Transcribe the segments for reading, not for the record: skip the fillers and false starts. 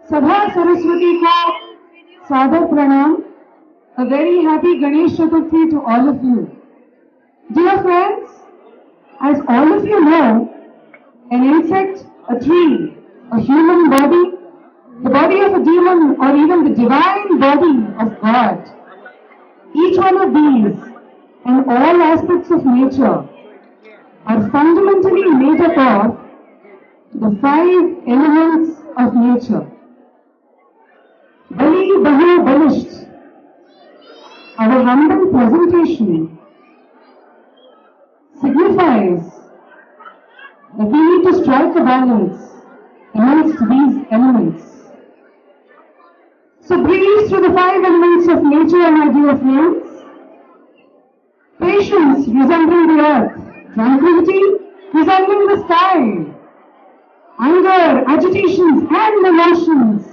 सभा सरस्वती को सादर प्रणाम. A very happy Ganesh Chaturthi to all of you. Dear friends, as all of you know, an insect, a tree, a human body, the body of a demon, or even the divine body of God, each one of these and all aspects of nature are fundamentally made up of the five elements of nature. Bali, Bahu, Balisht. Our humble presentation signifies that we need to strike a balance amongst these elements. So breathe through the five elements of nature, my dear friends. Patience resembling the earth, tranquility resembling the sky, anger, agitations and emotions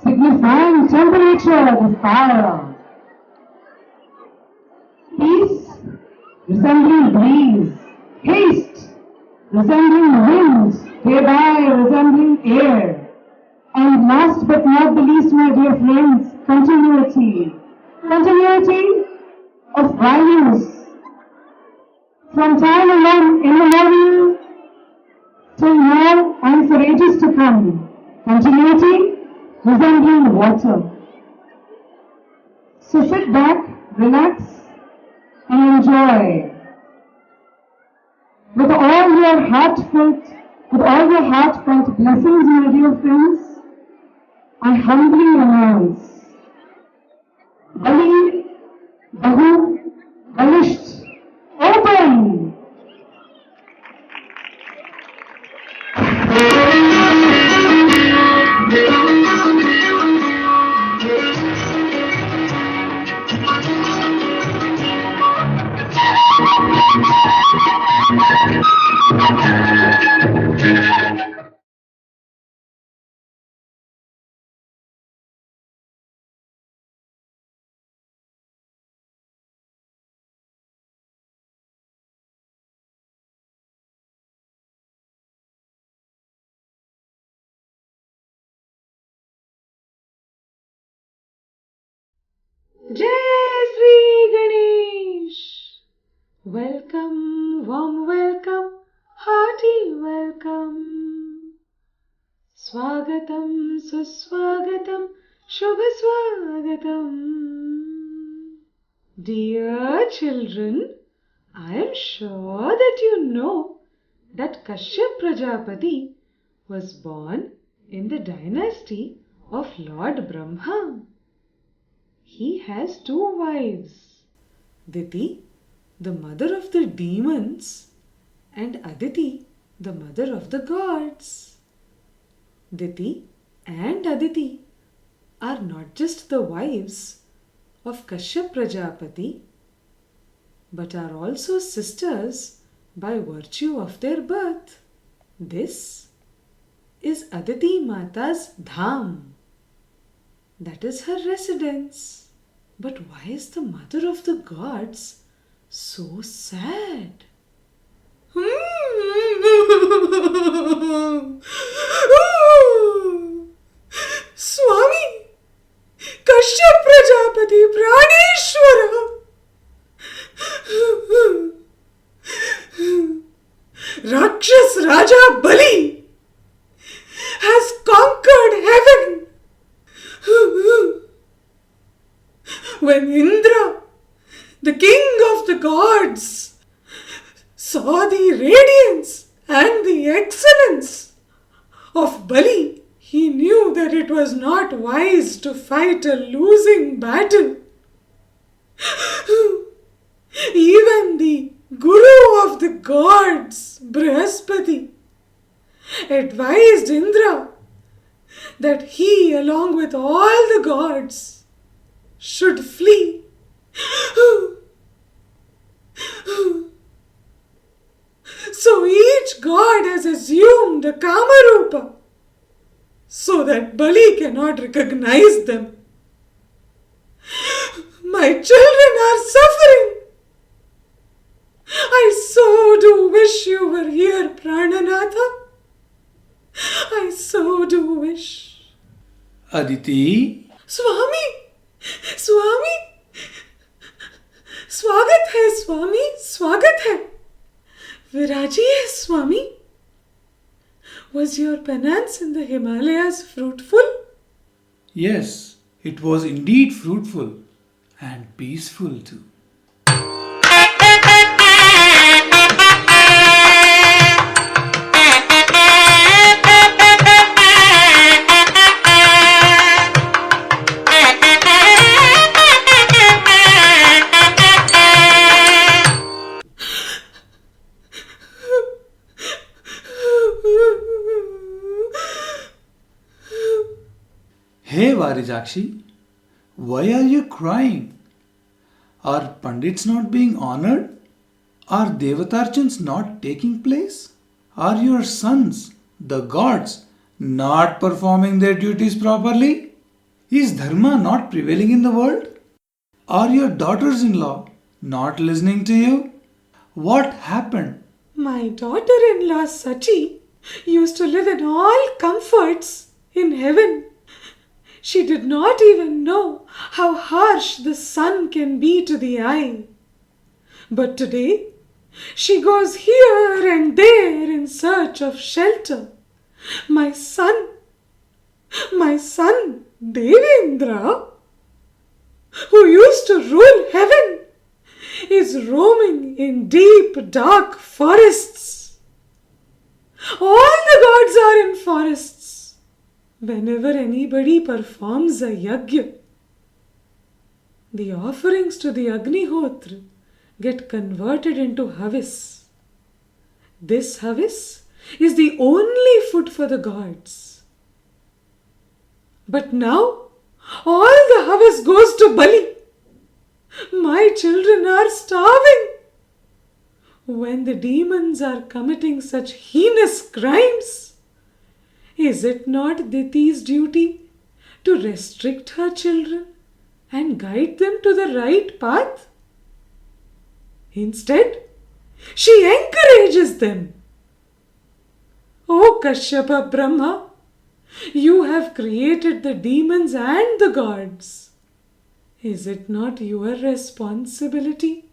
signifying temperature, the fire. Peace resembling breeze, haste resembling wind, thereby resembling air. And last but not the least, my dear friends, continuity. Continuity of values. From time immemorial till now and for ages to come. Continuity resembling water. So sit back, relax, and enjoy. With all your heartfelt blessings, my dear friends, I humbly announce Bali, Bahu, Balisht, open! Jai Sri Ganesh! Welcome, warm welcome, hearty welcome. Swagatam, suswagatam, shubha swagatam. Dear children, I am sure that you know that Kashyap Prajapati was born in the dynasty of Lord Brahma. He has two wives, Diti, the mother of the demons, and Aditi, the mother of the gods. Diti and Aditi are not just the wives of Kashyap Prajapati, but are also sisters by virtue of their birth. This is Aditi Mata's dham. That is her residence. But why is the mother of the gods so sad? Swami, Kashyap Prajapati Praneshwara. Rakshas Raja Bali has conquered heaven. When Indra, the king of the gods, saw the radiance and the excellence of Bali, he knew that it was not wise to fight a losing battle. Even the Guru of the gods, Brihaspati, advised Indra that he, along with all the gods, should flee. So each god has assumed a Kamarupa so that Bali cannot recognize them. My children are suffering. I so do wish you were here, Prananatha. I so do wish. Aditi, स्वामी, स्वामी, स्वागत है स्वामी, स्वागत है। विराजिए स्वामी। Was your penance in the Himalayas fruitful? yes, it was indeed fruitful and peaceful too. Hey Varijakshi, why are you crying? Are Pandits not being honored? Are Devatarchans not taking place? Are your sons, the gods, not performing their duties properly? Is Dharma not prevailing in the world? Are your daughters-in-law not listening to you? What happened? My daughter-in-law Sachi used to live in all comforts in heaven. She did not even know how harsh the sun can be to the eye. But today, she goes here and there in search of shelter. My son, Devendra, who used to rule heaven, is roaming in deep, dark forests. All the gods are in forests. Whenever anybody performs a yajna, the offerings to the Agnihotra get converted into havis. This havis is the only food for the gods. But now, all the havis goes to Bali. My children are starving. When the demons are committing such heinous crimes, is it not Diti's duty to restrict her children and guide them to the right path? Instead, she encourages them. O Kashyapa Brahma, you have created the demons and the gods. Is it not your responsibility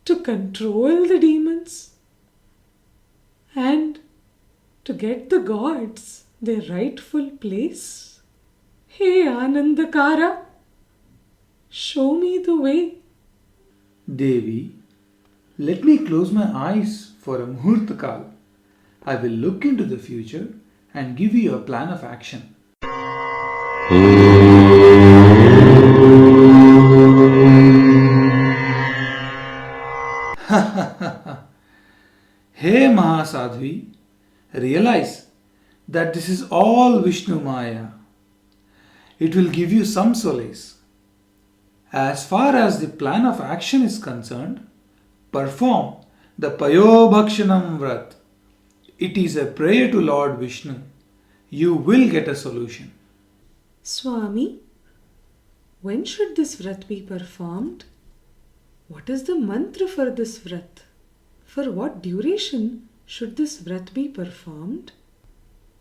to control the demons and to get the gods their rightful place? Hey Anandakara, show me the way. Devi, let me close my eyes for a Muhurtakal. I will look into the future and give you a plan of action. Hey Mahasadhvi, realize that this is all Vishnu Maya. It will give you some solace. As far as the plan of action is concerned, perform the Payobhakshanam Vrat. It is a prayer to Lord Vishnu. You will get a solution. Swami, when should this vrat be performed? What is the mantra for this vrat? For what duration should this vrat be performed?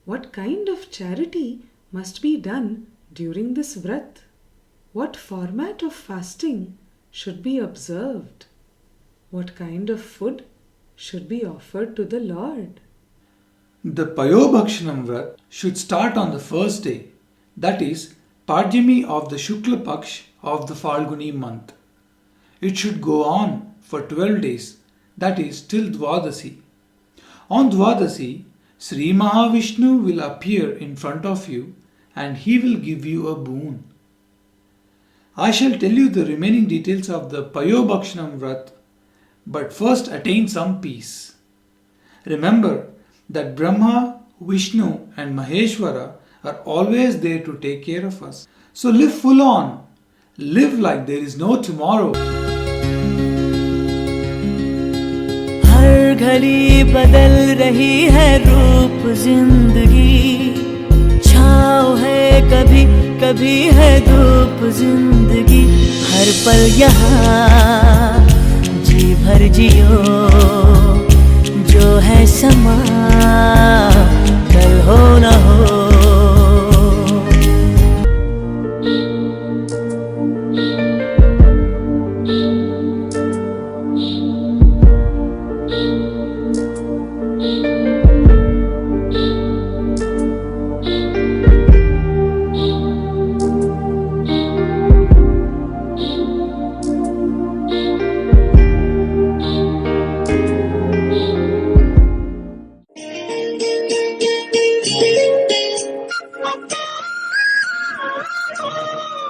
What kind of charity must be done during this vrat? What format of fasting should be observed? What kind of food should be offered to the Lord? The Payobhakshanam Vrat should start on the first day, that is, Pajyami of the Shukla Paksh of the Falguni month. It should go on for 12 days, that is, till Dwadasi. On Dwadasi, Sri Mahavishnu will appear in front of you and he will give you a boon. I shall tell you the remaining details of the Payobhakshanam Vrat, but first attain some peace. Remember that Brahma, Vishnu and Maheshwara are always there to take care of us. So live full on. Live like there is no tomorrow. हर घड़ी बदल रही है रूप जिंदगी, छाँव है कभी कभी है धूप जिंदगी। हर पल यहाँ जी भर जियो, जो है समा कल हो न हो।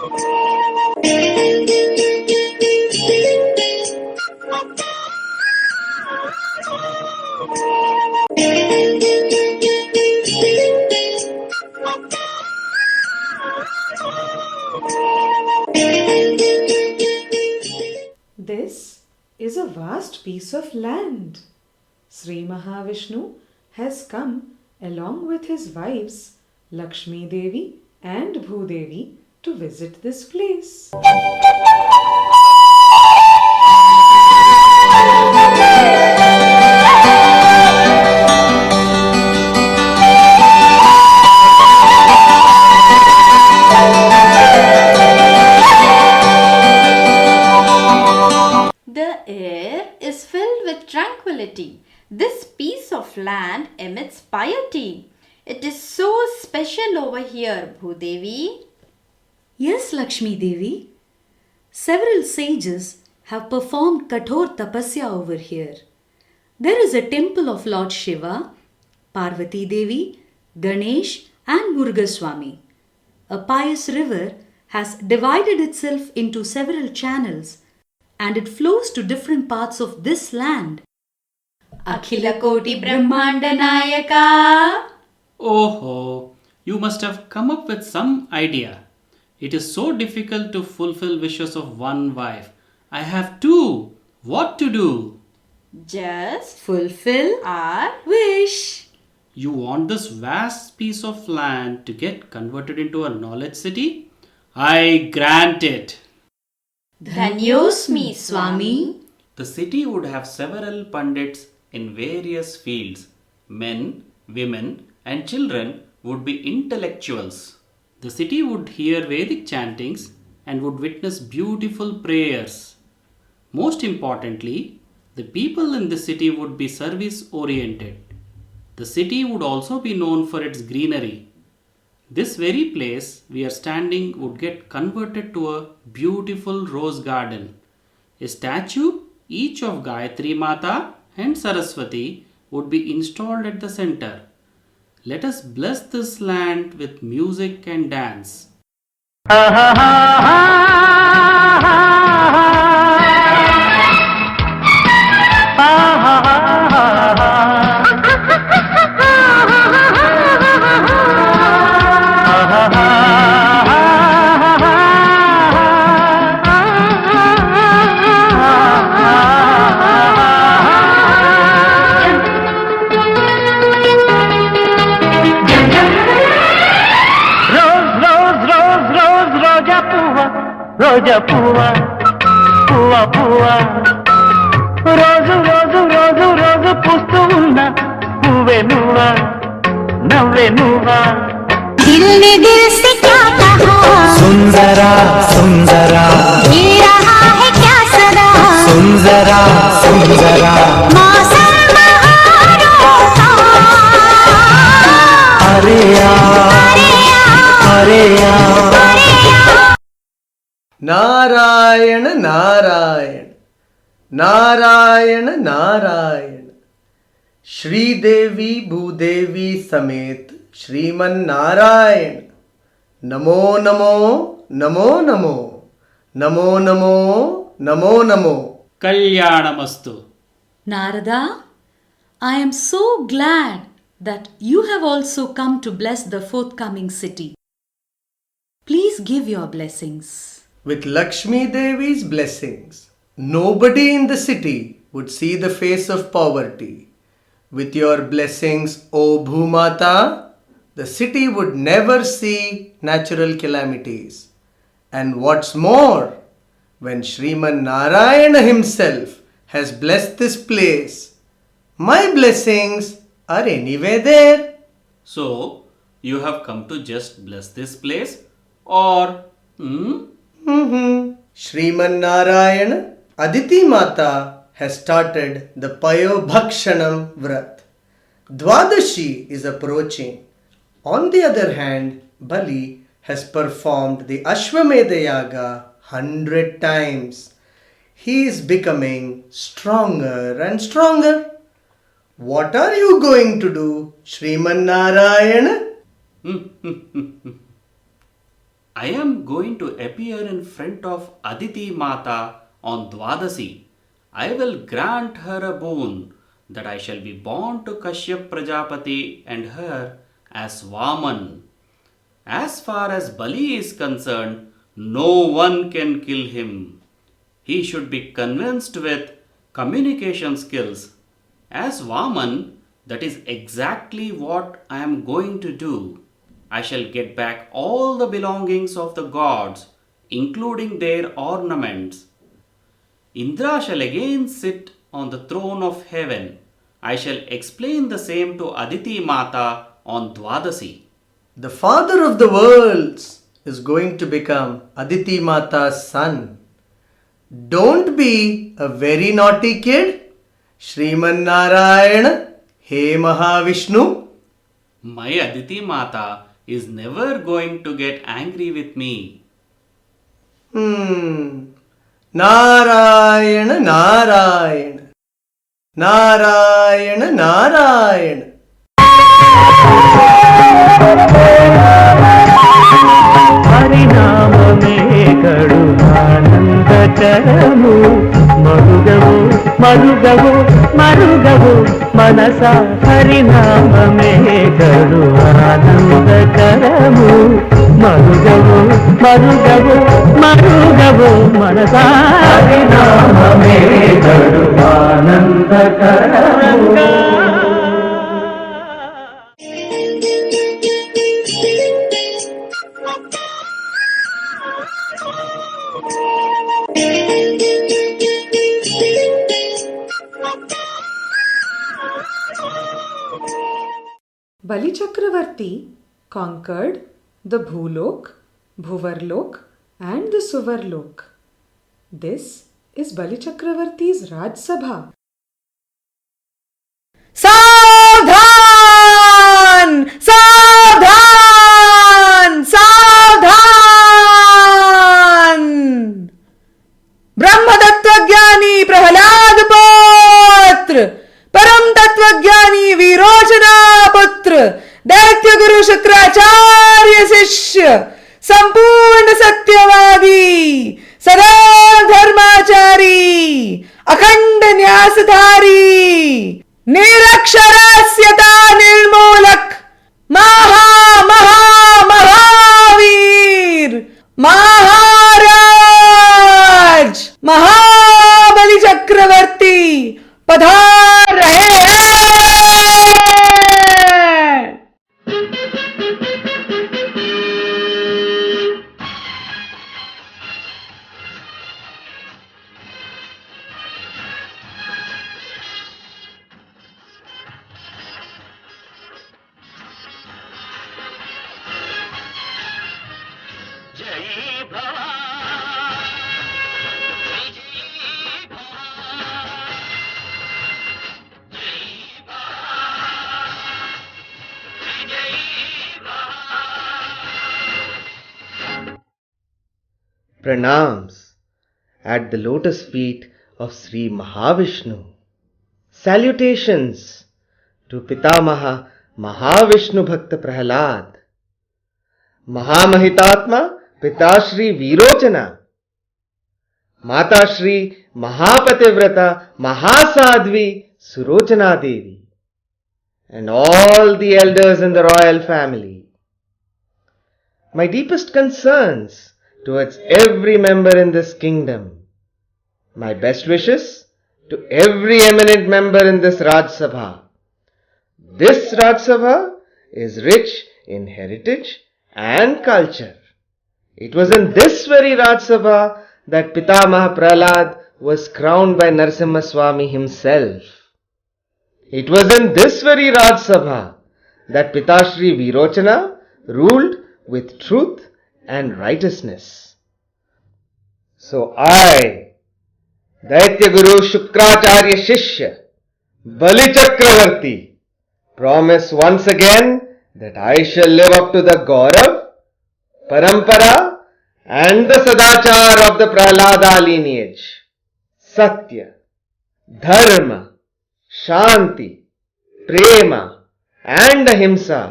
This is a vast piece of land. Sri Mahavishnu has come along with his wives Lakshmi Devi and Bhudevi to visit this place. The air is filled with tranquility. This piece of land emits piety. It is so special over here, Bhudevi. Yes, Lakshmi Devi. Several sages have performed Kathor Tapasya over here. There is a temple of Lord Shiva, Parvati Devi, Ganesh and Murugaswamy. A pious river has divided itself into several channels and it flows to different parts of this land. Akhila Koti Brahmanda Nayaka. Oh, you must have come up with some idea. It is so difficult to fulfill wishes of one wife. I have two. What to do? Just Fulfill our wish. You want this vast piece of land to get converted into a knowledge city? I grant it. Dhanyosmi Swami. The city would have several pundits in various fields. Men, women, and children would be intellectuals. The city would hear Vedic chantings and would witness beautiful prayers. Most importantly, the people in the city would be service oriented. The city would also be known for its greenery. This very place we are standing would get converted to a beautiful rose garden. A statue, each of Gayatri Mata and Saraswati, would be installed at the center. Let us bless this land with music and dance. రోజా పువ్వా పువ్వా పువ్వా రోజు రోజు రోజు రోజు పూస్తూ ఉన్నా పువ్వే నువ్వా నవ్వే నువ్వా दिल ने दिल से क्या कहा సుందరా సుందరా ये रहा है क्या सदा సుందరా సుందరా मौसम बहारों का అరే ఆ అరే ఆ नारायण नारायण नारायण नारायण श्रीदेवी भूदेवी समेत Shriman Narayan Namo Namo Namo Namo Namo Namo Namo Namo Kalyanamastu. Narada, I am so glad that you have also come to bless the forthcoming city. Please give your blessings. With Lakshmi Devi's blessings, nobody in the city would see the face of poverty. With your blessings, O Bhumata, the city would never see natural calamities. And what's more, when Sriman Narayana himself has blessed this place, my blessings are anyway there. So, you have come to just bless this place? Or, Sriman Narayana, Aditi Mata has started the Payobhakshanam Vrat. Dwadashi is approaching. On the other hand, Bali has performed the Ashwamedha Yaga 100 times. He is becoming stronger and stronger. What are you going to do, Sriman Narayana? I am going to appear in front of Aditi Mata on Dwadasi. I will grant her a boon that I shall be born to Kashyap Prajapati and her as Vaman. As far as Bali is concerned, no one can kill him. He should be convinced with communication skills. As Vaman, that is exactly what I am going to do. I shall get back all the belongings of the gods, including their ornaments. Indra shall again sit on the throne of heaven. I shall explain the same to Aditi Mata on Dwadasi. The father of the worlds is going to become Aditi Mata's son. Don't be a very naughty kid. Shriman Narayana, He Mahavishnu. My Aditi Mata is never going to get angry with me. Narayana, Narayana. Narayana, Narayana. హరినామమే కడు ఆనందకరము మరుగవు మరుగవు మరుగవు మనస హరినామమే కడు ఆనందకరము మరుగవు మరుగవు మరుగవు మనస హరినామమే కడు ఆనందకరము. Bali Chakravarti conquered the Bhulok, Bhuvarlok and the Suvarlok. This is Bali Chakravarti's Raj Sabha. सावधान सावधान सावधान ब्रह्म तत्वज्ञानी प्रहलाद पुत्र परम तत्वज्ञानी विरोचना पुत्र दैत्य गुरु शुक्राचार्य शिष्य संपूर्ण सत्यवादी सदैव धर्माचारी अखंड न्यासधारी निरक्षरस्यता निर्मूलक महा महा महावीर महाराज महाबली चक्रवर्ती पधार रहे हैं. Pranams at the lotus feet of Sri Mahavishnu. Salutations to Pitamaha Mahavishnu Bhakta Prahalad, Mahamahitatma Pita Shri Virochana, Mata Shri Mahapativrata Mahasadvi Surochana Devi, and all the elders in the royal family. My deepest concerns towards every member in this kingdom. My best wishes to every eminent member in this Raj Sabha. This Raj Sabha is rich in heritage and culture. It was in this very Raj Sabha that Pitamaha Prahlad was crowned by Narasimha Swami himself. It was in this very Raj Sabha that Pitashri Virochana ruled with truth and righteousness. So I, Daitya Guru Shukracharya Shishya, Bali Chakravarti, promise once again that I shall live up to the Gaurav, Parampara and the Sadachar of the Prahlada lineage. Satya, Dharma, Shanti, Prema and Ahimsa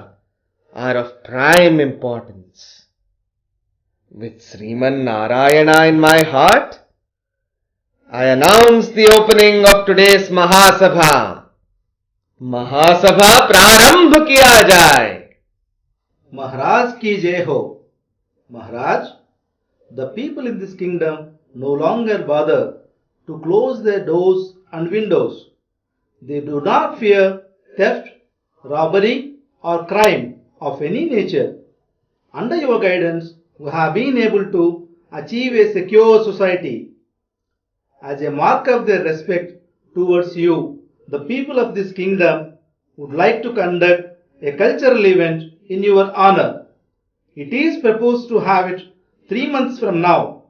are of prime importance. With Sriman Narayana in my heart, I announce the opening of today's Mahasabha. Mahasabha प्रारंभ किया जाए. Maharaj ki jai ho. Maharaj, the people in this kingdom no longer bother to close their doors and windows. They do not fear theft, robbery or crime of any nature. Under your guidance, we have been able to achieve a secure society. As a mark of their respect towards you, the people of this kingdom would like to conduct a cultural event in your honor. It is proposed to have it 3 months from now.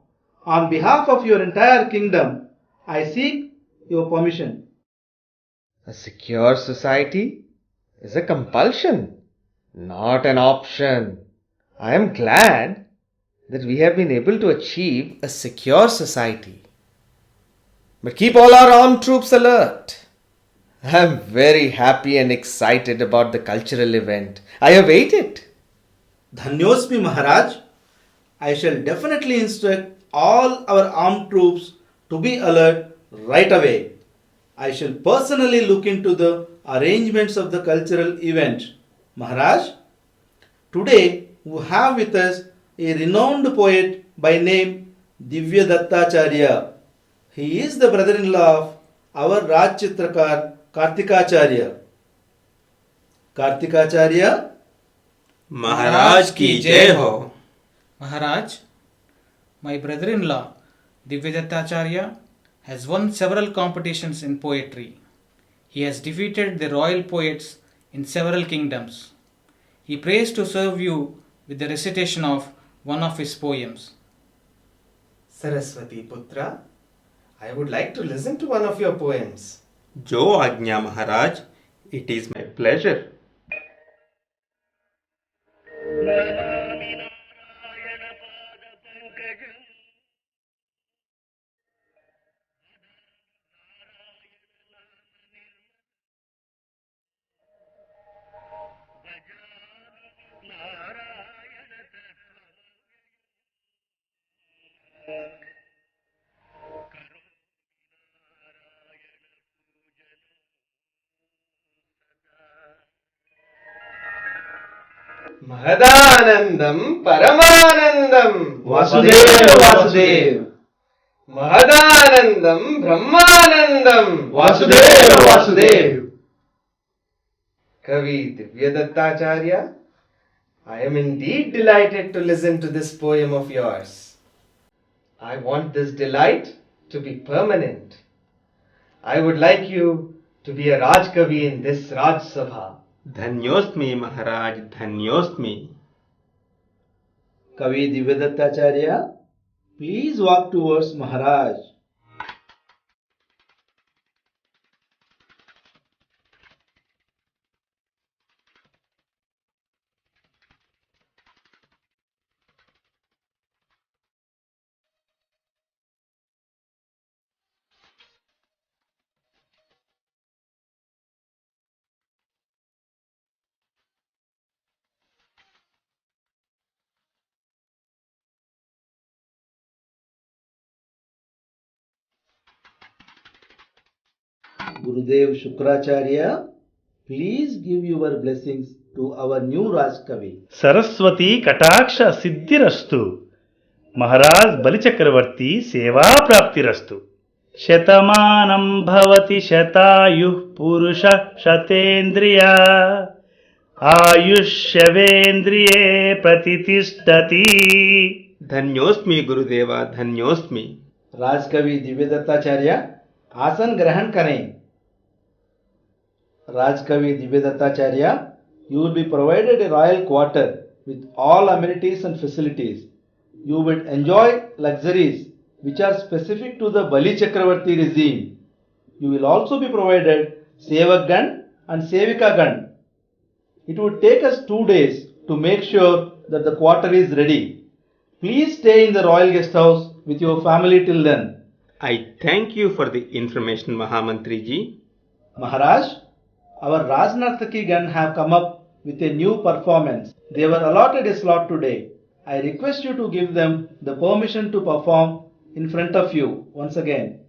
On behalf of your entire kingdom, I seek your permission. A secure society is a compulsion, not an option. I am glad that we have been able to achieve a secure society. But keep all our armed troops alert. I am very happy and excited about the cultural event. I await it. Dhanyosmi Maharaj, I shall definitely instruct all our armed troops to be alert right away. I shall personally look into the arrangements of the cultural event. Maharaj, today we have with us a renowned poet by name Divya Dattacharya. He is the brother-in-law of our Raj Chitrakar Kartikacharya. Kartikacharya, Maharaj ki jai ho. Maharaj, my brother-in-law Divyadatacharya has won several competitions in poetry. He has defeated the royal poets in several kingdoms. He prays to serve you with the recitation of one of his poems. Saraswati Putra, I would like to listen to one of your poems. Jo Ajna Maharaj, it is my pleasure. Mahadanandam Paramanandam Vasudev Vasudev. Mahadanandam Brahmanandam Vasudev Vasudev. Kavi Divyadatacharya, I am indeed delighted to listen to this poem of yours. I want this delight to be permanent. I would like you to be a Raj Kavi in this Raj Sabha. Dhanyosmi Maharaj, Dhanyosmi. Kavi Divyadatacharya, please walk towards Maharaj. Gurudev Shukracharya, please give your blessings to our new Raj Kavi. Saraswati कटाक्ष सिद्धिरस्तु. महाराज बलिचक्रवर्ती सेवा प्राप्तिरस्तु. शतमानं भवति शतायुः पुरुषः शतेन्द्रिया. आयुष्यवेन्द्रिये प्रतितिष्ठति. धन्योस्मि गुरुदेवा, धन्योस्मि. राज कवि दिव्यदत्ताचार्य, आसन ग्रहण करें. Raj Kavi Divyadatacharya, you will be provided a royal quarter with all amenities and facilities. You will enjoy luxuries which are specific to the Bali Chakravarti regime. You will also be provided Sevakgan and Sevikagan. It would take us 2 days to make sure that the quarter is ready. Please stay in the royal guest house with your family till then. I thank you for the information, Mahamantri ji. Maharaj, our Rajnartaki Gan have come up with a new performance. They were allotted a slot today I request you to give them the permission to perform in front of you once again.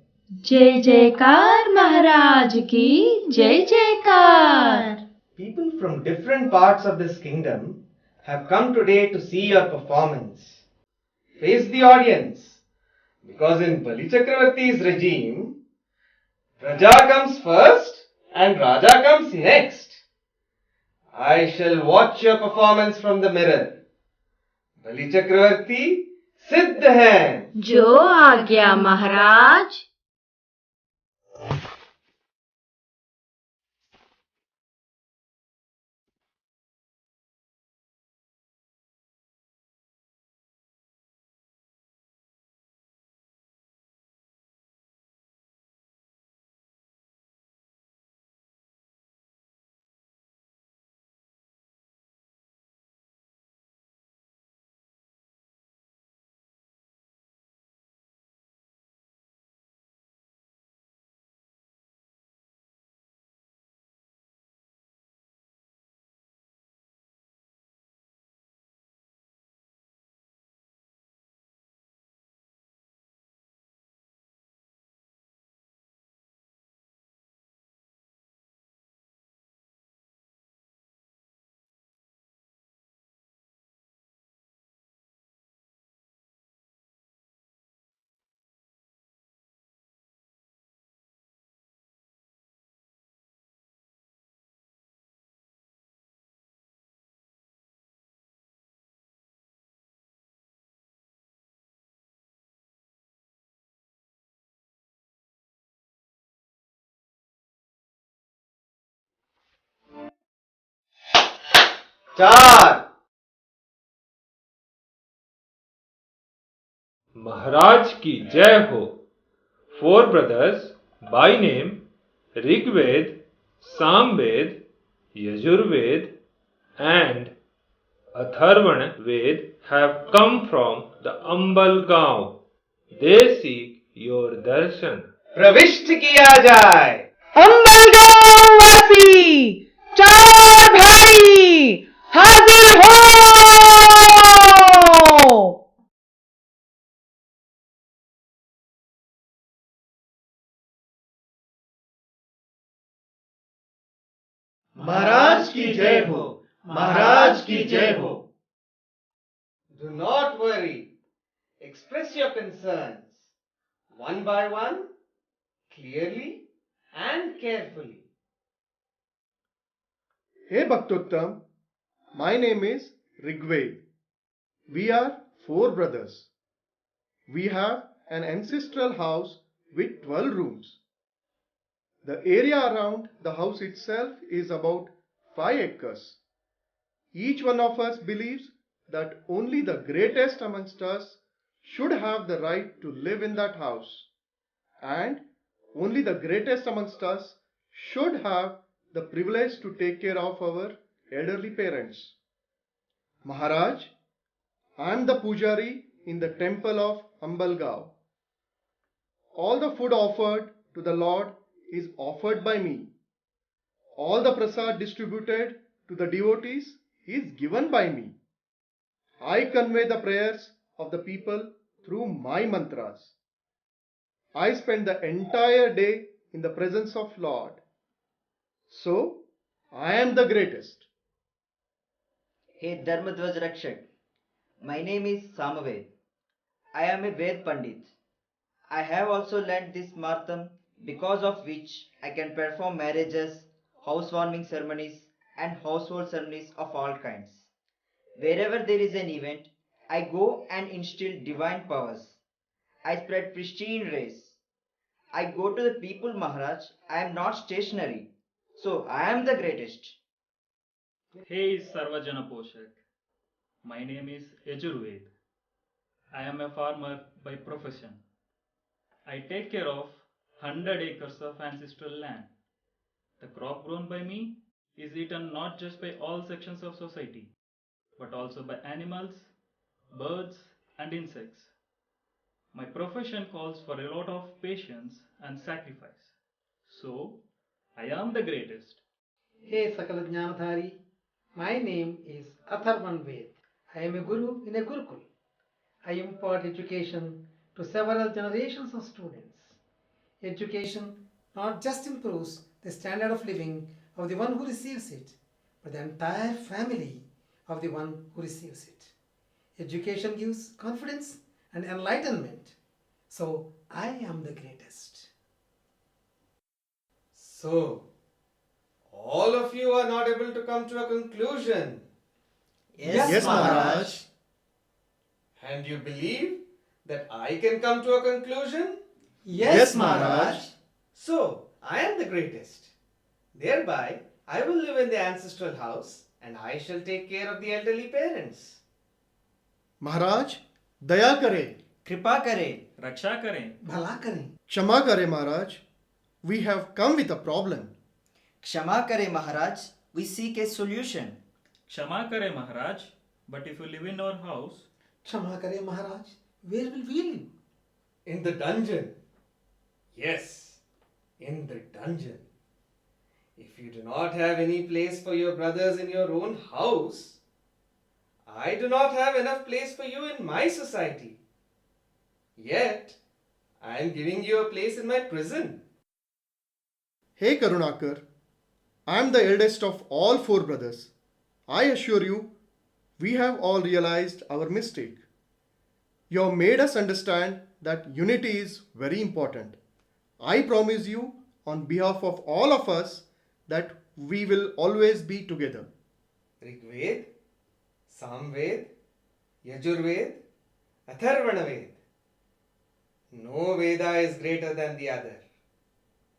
जय जयकार महाराज की जय जयकार. People from different parts of this kingdom have come today to see your performance. Face the audience, because in Bali Chakravarti's regime, Praja comes first and Raja comes next. I shall watch your performance from the mirror. Bali Chakravarti, सिद्ध हैं. जो आज्ञा महाराज. चार. महाराज की जय हो. Four brothers by name Rigved, Samved, Yajurved and Atharvana Ved have come from the Ambal Gaon. They seek your darshan. प्रविष्ट किया जाए. अंबल गांव वासी चार भाई हाजिर हो. महाराज की जय हो. महाराज की जय हो. Do not worry. Express your concerns one by one, clearly and carefully. Hey Bhaktottam, my name is Rigved. We are 4 brothers. We have an ancestral house with 12 rooms. The area around the house itself is about 5 acres. Each one of us believes that only the greatest amongst us should have the right to live in that house, and only the greatest amongst us should have the privilege to take care of our elderly parents. Maharaj, I am the pujari in the temple of Ambalgaon. All the food offered to the Lord is offered by me. All the prasad distributed to the devotees is given by me. I convey the prayers of the people through my mantras. I spend the entire day in the presence of Lord. So, I am the greatest. Hey Dharmadhvaj Rakshak, my name is Samaved. I am a Ved Pandit. I have also learnt this martam, because of which I can perform marriages, housewarming ceremonies and household ceremonies of all kinds. Wherever there is an event, I go and instill divine powers. I spread pristine rays. I go to the people, Maharaj. I am not stationary. So I am the greatest. Hey Sarvajana Poshak, my name is Yajurved. I am a farmer by profession. I take care of 100 acres of ancestral land. The crop grown by me is eaten not just by all sections of society, but also by animals, birds and insects. My profession calls for a lot of patience and sacrifice. So, I am the greatest. Hey Sakala Jnanadhari, my name is Atharvan Ved. I am a guru in a gurukul. I impart education to several generations of students. Education not just improves the standard of living of the one who receives it, but the entire family of the one who receives it. Education gives confidence and enlightenment. So I am the greatest. So, all of you are not able to come to a conclusion. Yes, Maharaj. And you believe that I can come to a conclusion? Yes, Maharaj. So, I am the greatest. Thereby, I will live in the ancestral house and I shall take care of the elderly parents. महाराज दया करें, कृपा करें, रक्षा करें, भला करें, क्षमा करें महाराज. We have come with a problem. क्षमा करें महाराज, we seek a solution. क्षमा करें महाराज, but if you live in our house, क्षमा करें महाराज, where will we live? In the dungeon. Yes, in the dungeon. If you do not have any place for your brothers in your own house, I do not have enough place for you in my society. Yet, I am giving you a place in my prison. Hey Karunakar, I am the eldest of all 4 brothers. I assure you, we have all realized our mistake. You have made us understand that unity is very important. I promise you, on behalf of all of us, that we will always be together. Rigved, Samved, Yajurved, Atharvanaved. No Veda is greater than the other.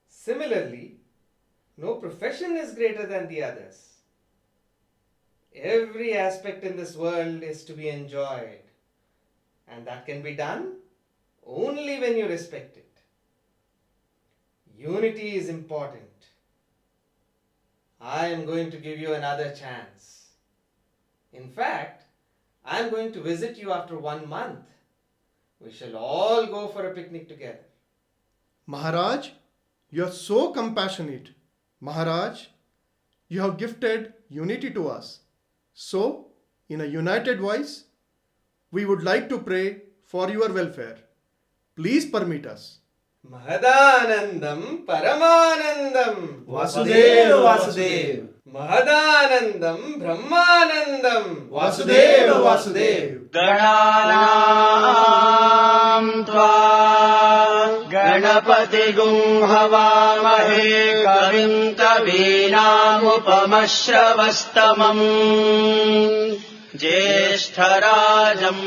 Similarly, no profession is greater than the others. Every aspect in this world is to be enjoyed, and that can be done only when you respect it. Unity is important. I am going to give you another chance. In fact, I am going to visit you after 1 month. We shall all go for a picnic together. Maharaj, you are so compassionate. Maharaj, you have gifted unity to us. So, in a united voice, we would like to pray for your welfare. Please permit us. Mahadanandam Paramanandam Vasudev Vasudev. Mahadanandam Brahmanandam Vasudev Vasudev. गणानां त्वा गणपतिगुं हवामहे कविं कवीनामुपमश्रवस्तमम् ज्येष्ठराजं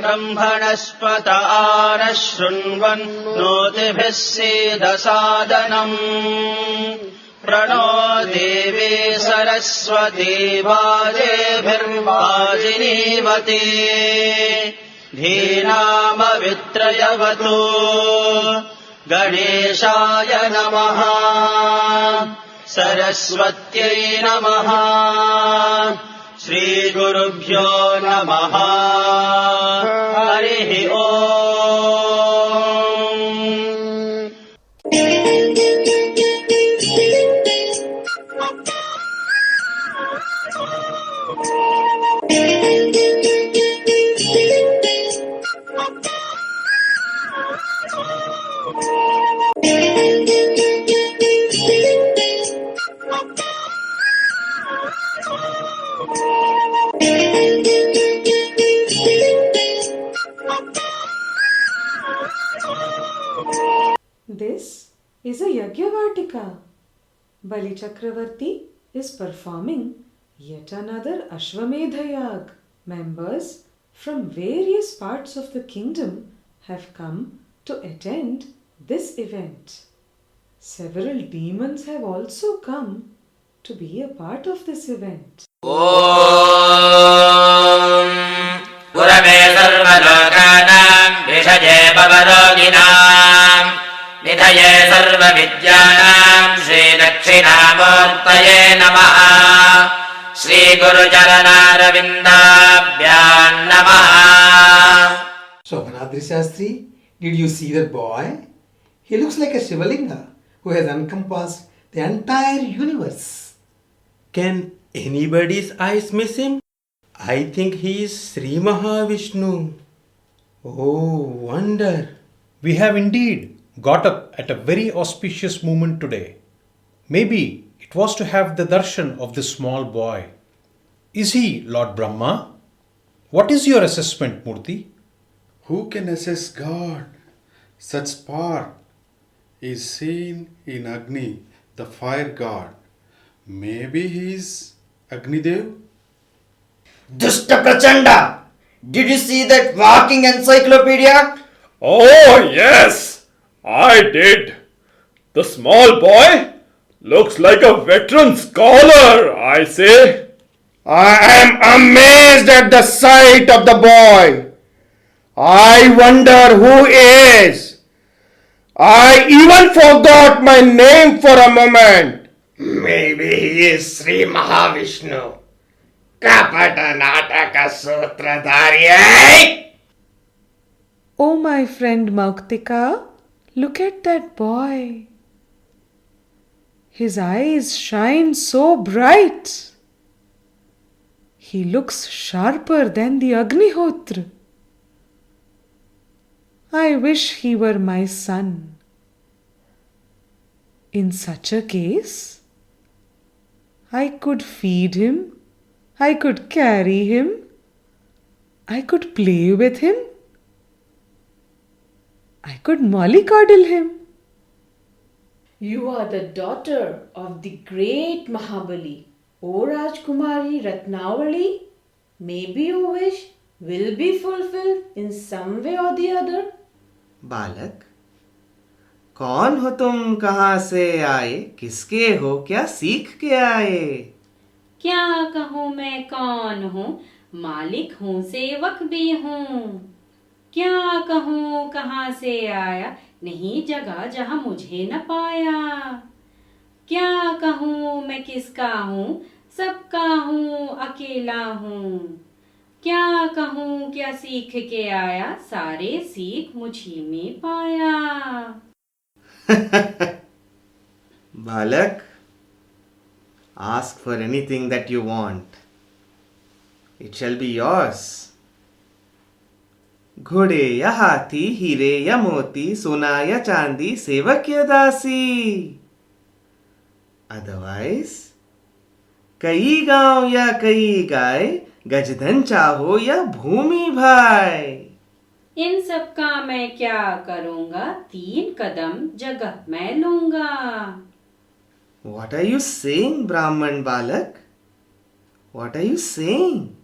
ब्रह्मणस्पत आनः शृण्वन्नोतिभिः सीदसादनम् प्रणो देवी सरस्वती वाजेभिर्वाजिनीवती धीनामवित्रयवतु गणेशाय नमः सरस्वत्यै नमः श्रीगुरुभ्यो नमः हरिः This is a Yajnavartika. Bali Chakravarti is performing yet another Ashwamedha Yag. Members from various parts of the kingdom have come to attend this event. Several demons have also come to be a part of this event. Gurave sarvalokanam vishaye bhavaroginam nidhaye sarvavidyanam Shri Dakshinamurtaye namaha Shri Guru Charanarvindabhyam namaha. So, Vanadri Shastri, did you see that boy? He looks like a Shivalinga who has encompassed the entire universe. Can Anybody's eyes miss him? I think he is Sri Mahavishnu. Oh, wonder. We have indeed got up at a very auspicious moment today. Maybe it was to have the darshan of this small boy. Is he Lord Brahma? What is your assessment, Murthy? Who can assess God? Such power is seen in Agni, the fire god. Maybe he is Agnidev? Dushta Prachanda! Did you see that walking encyclopedia? Oh, yes, I did. The small boy looks like a veteran scholar, I say. I am amazed at the sight of the boy. I wonder who he is. I even forgot my name for a moment. Maybe he is Sri Mahavishnu. Kapata Nataka Sutradhari. Oh, my friend Mauktika, look at that boy. His eyes shine so bright. He looks sharper than the Agnihotra. I wish he were my son. In such a case, I could feed him, I could carry him, I could play with him, I could mollycoddle him. You are the daughter of the great Mahabali, O Rajkumari Ratnavali. Maybe your wish will be fulfilled in some way or the other. बालक, कौन हो तुम, कहाँ से आए, किसके हो, क्या सीख के आए? क्या कहूँ मैं कौन हूँ, मालिक हूँ सेवक भी हूँ। क्या कहूँ कहाँ से आया, नहीं जगह जहाँ मुझे न पाया। क्या कहूँ मैं किसका हूँ, सबका हूँ अकेला हूँ। क्या कहूँ क्या सीख के आया, सारे सीख मुझी में पाया। बालक, ask for anything that you want. It shall be yours. घोड़े या हाथी, हीरे या मोती, सोना या चांदी, सेवक या दासी. Otherwise, कई गांव या कई गाय, गजधन चाहो या भूमि भाई. इन सब का मैं क्या करूँगा, 3 कदम जगह मैं लूँगा। What are you saying, Brahman Balak? What are you saying?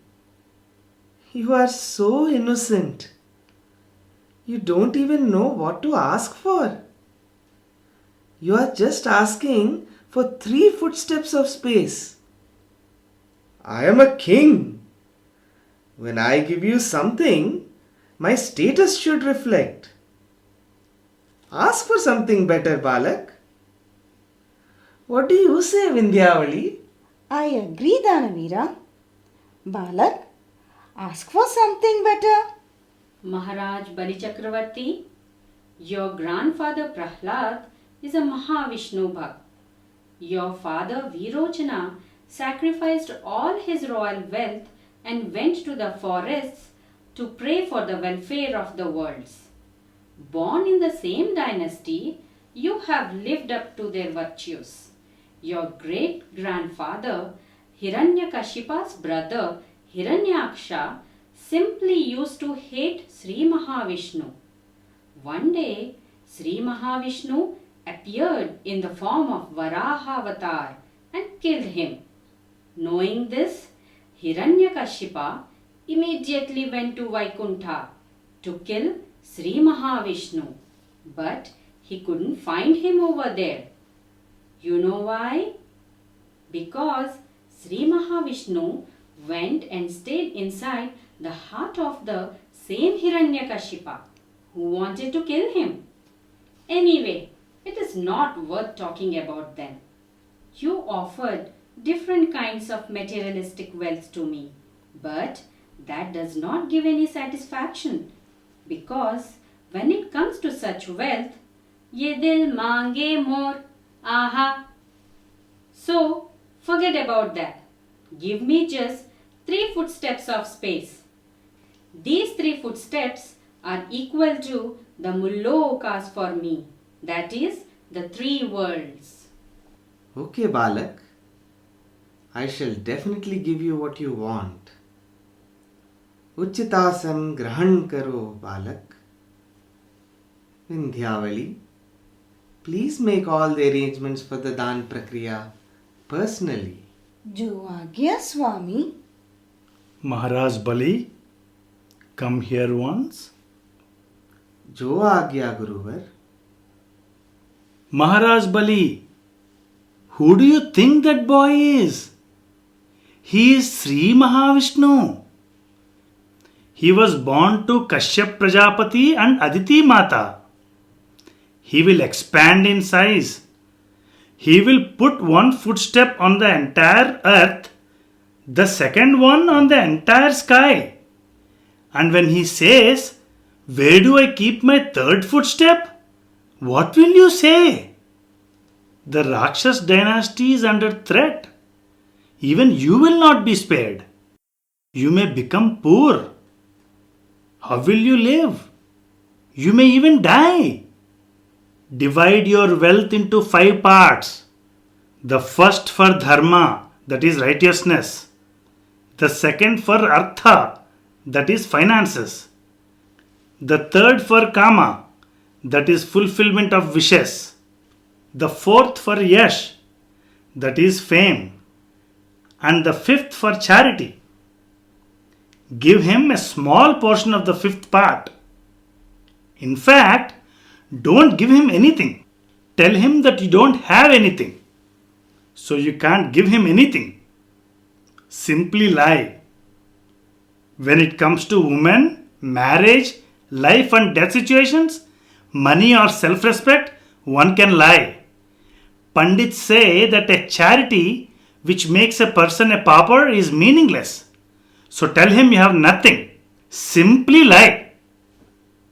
You are so innocent. You don't even know what to ask for. You are just asking for 3 footsteps of space. I am a king. When I give you something, my status should reflect. Ask for something better, Balak. What do you say, Vindhyavali? I agree, Danavira. Balak, ask for something better. Maharaj Bali Chakravarti, your grandfather Prahlad is a Mahavishnu Bhakt. Your father Virochana sacrificed all his royal wealth and went to the forests to pray for the welfare of the worlds. Born in the same dynasty, you have lived up to their virtues. Your great-grandfather Hiranyakashipa's brother Hiranyaksha simply used to hate Sri Mahavishnu. One day, Sri Mahavishnu appeared in the form of Varaha Avatar and killed him. Knowing this, Hiranyakashipa immediately went to Vaikuntha to kill Sri Mahavishnu, but he couldn't find him over there. You know why? Because Sri Mahavishnu went and stayed inside the heart of the same Hiranyakashipa who wanted to kill him. Anyway, it is not worth talking about them. You offered different kinds of materialistic wealth to me, but that does not give any satisfaction, because when it comes to such wealth, ye dil mange more, aha. So forget about that. Give me just 3 footsteps of space. These 3 footsteps are equal to the mullokas for me, that is, the 3 worlds. Okay, Balak. I shall definitely give you what you want. Uchitasam grahan karo, Balak. Vindhyavali, please make all the arrangements for the Dan Prakriya personally. Jo Agya, Swami. Maharaj Bali, come here once. Jo Agya, Guruvar. Maharaj Bali, who do you think that boy is? He is Sri Mahavishnu. He was born to Kashyap Prajapati and Aditi Mata. He will expand in size. He will put 1 footstep on the entire earth, the second one on the entire sky. And when he says, "Where do I keep my 3rd footstep?" what will you say? The Rakshas dynasty is under threat. Even you will not be spared. You may become poor. How will you live? You may even die. Divide your wealth into 5 parts. The first for dharma, that is righteousness. The second for artha, that is finances. The third for kama, that is fulfillment of wishes. The fourth for yash, that is fame. And the 5th for charity. Give him a small portion of the 5th part. In fact, don't give him anything. Tell him that you don't have anything. So you can't give him anything. Simply lie. When it comes to women, marriage, life and death situations, money or self-respect, one can lie. Pandits say that a charity which makes a person a pauper is meaningless. So tell him you have nothing. Simply lie.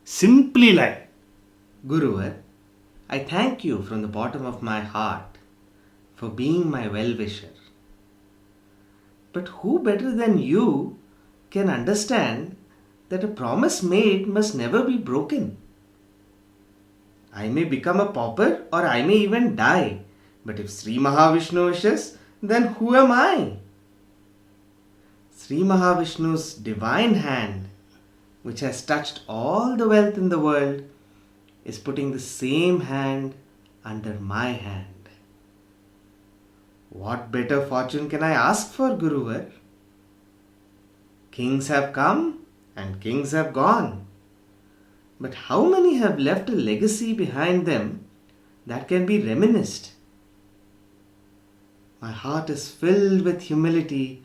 Simply lie. Guruvar, I thank you from the bottom of my heart for being my well-wisher. But who better than you can understand that a promise made must never be broken? I may become a pauper or I may even die, but if Sri Mahavishnu wishes, then who am I? Sri Mahavishnu's divine hand, which has touched all the wealth in the world, is putting the same hand under my hand. What better fortune can I ask for, Guruvar? Kings have come and kings have gone. But how many have left a legacy behind them that can be reminisced? My heart is filled with humility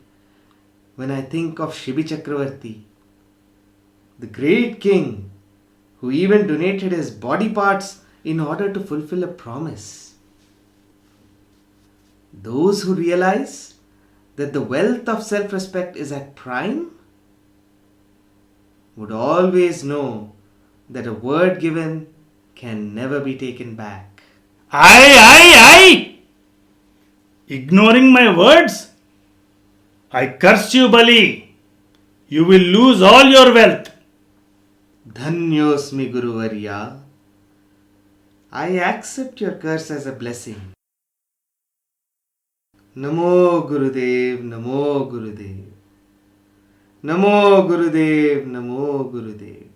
when I think of Shibi Chakravarti, the great king who even donated his body parts in order to fulfill a promise. Those who realize that the wealth of self-respect is at prime would always know that a word given can never be taken back. I! Ignoring my words? I curse you, Bali. You will lose all your wealth. Dhanyosmi Guruvarya. I accept your curse as a blessing. Namo Gurudev, Namo Gurudev. Namo Gurudev, Namo Gurudev.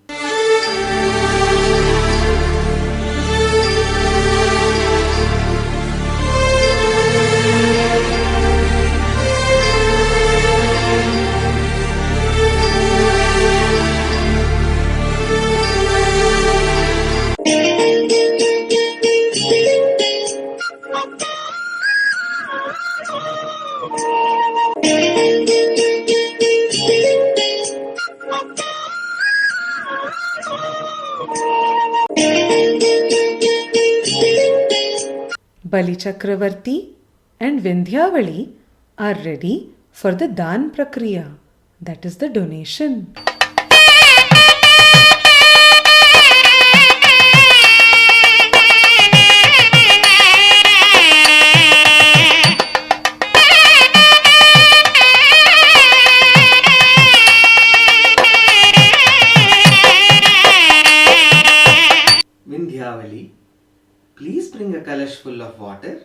Bali Chakravarti and Vindhyavali are ready for the Dan Prakriya, that is the donation. please bring a kalash full of water.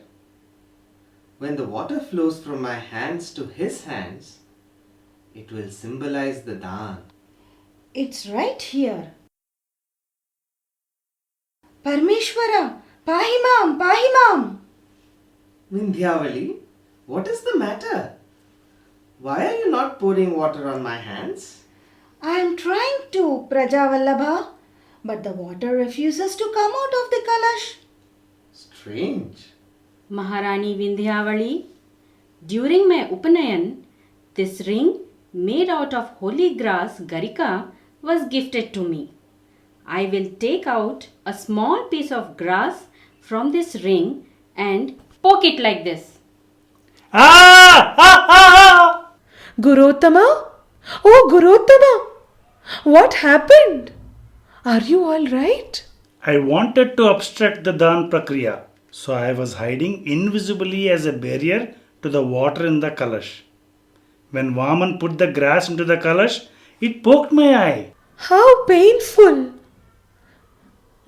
When the water flows from my hands to his hands, it will symbolize the daan. It's right here. Parmeshwara, Pahimam, Pahimam. Vindhyavali, what is the matter? Why are you not pouring water on my hands? I am trying to, Prajavallabha, but the water refuses to come out of the kalash. Strange. Maharani Vindhyavali, during my Upanayan, this ring made out of holy grass garika was gifted to me. I will take out a small piece of grass from this ring and poke it like this. Guruttama? Oh, Guruttama! What happened? Are you all right? I wanted to obstruct the dhan prakriya, so I was hiding invisibly as a barrier to the water in the kalash. When Vaman put the grass into the kalash, it poked my eye. How painful!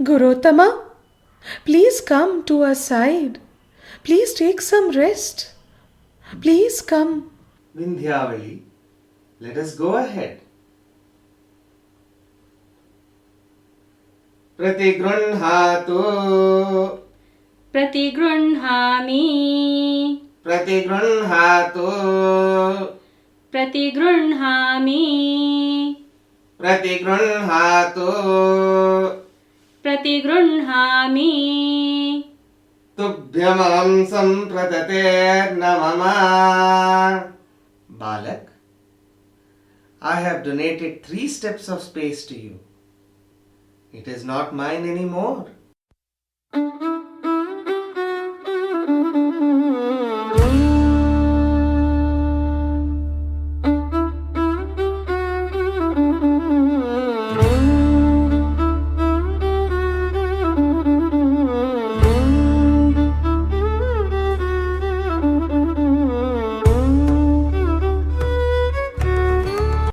Guruttama, please come to our side. Please take some rest. Please come. Vindhyavali, let us go ahead. Pratigrunhatu. Pratigrunhami. Pratigrunhatu. Pratigrunhami. Pratigrunhatu. Pratigrunhami. Tubhyamam sampratate namama. Balak, I have donated 3 steps of space to you. It is not mine anymore.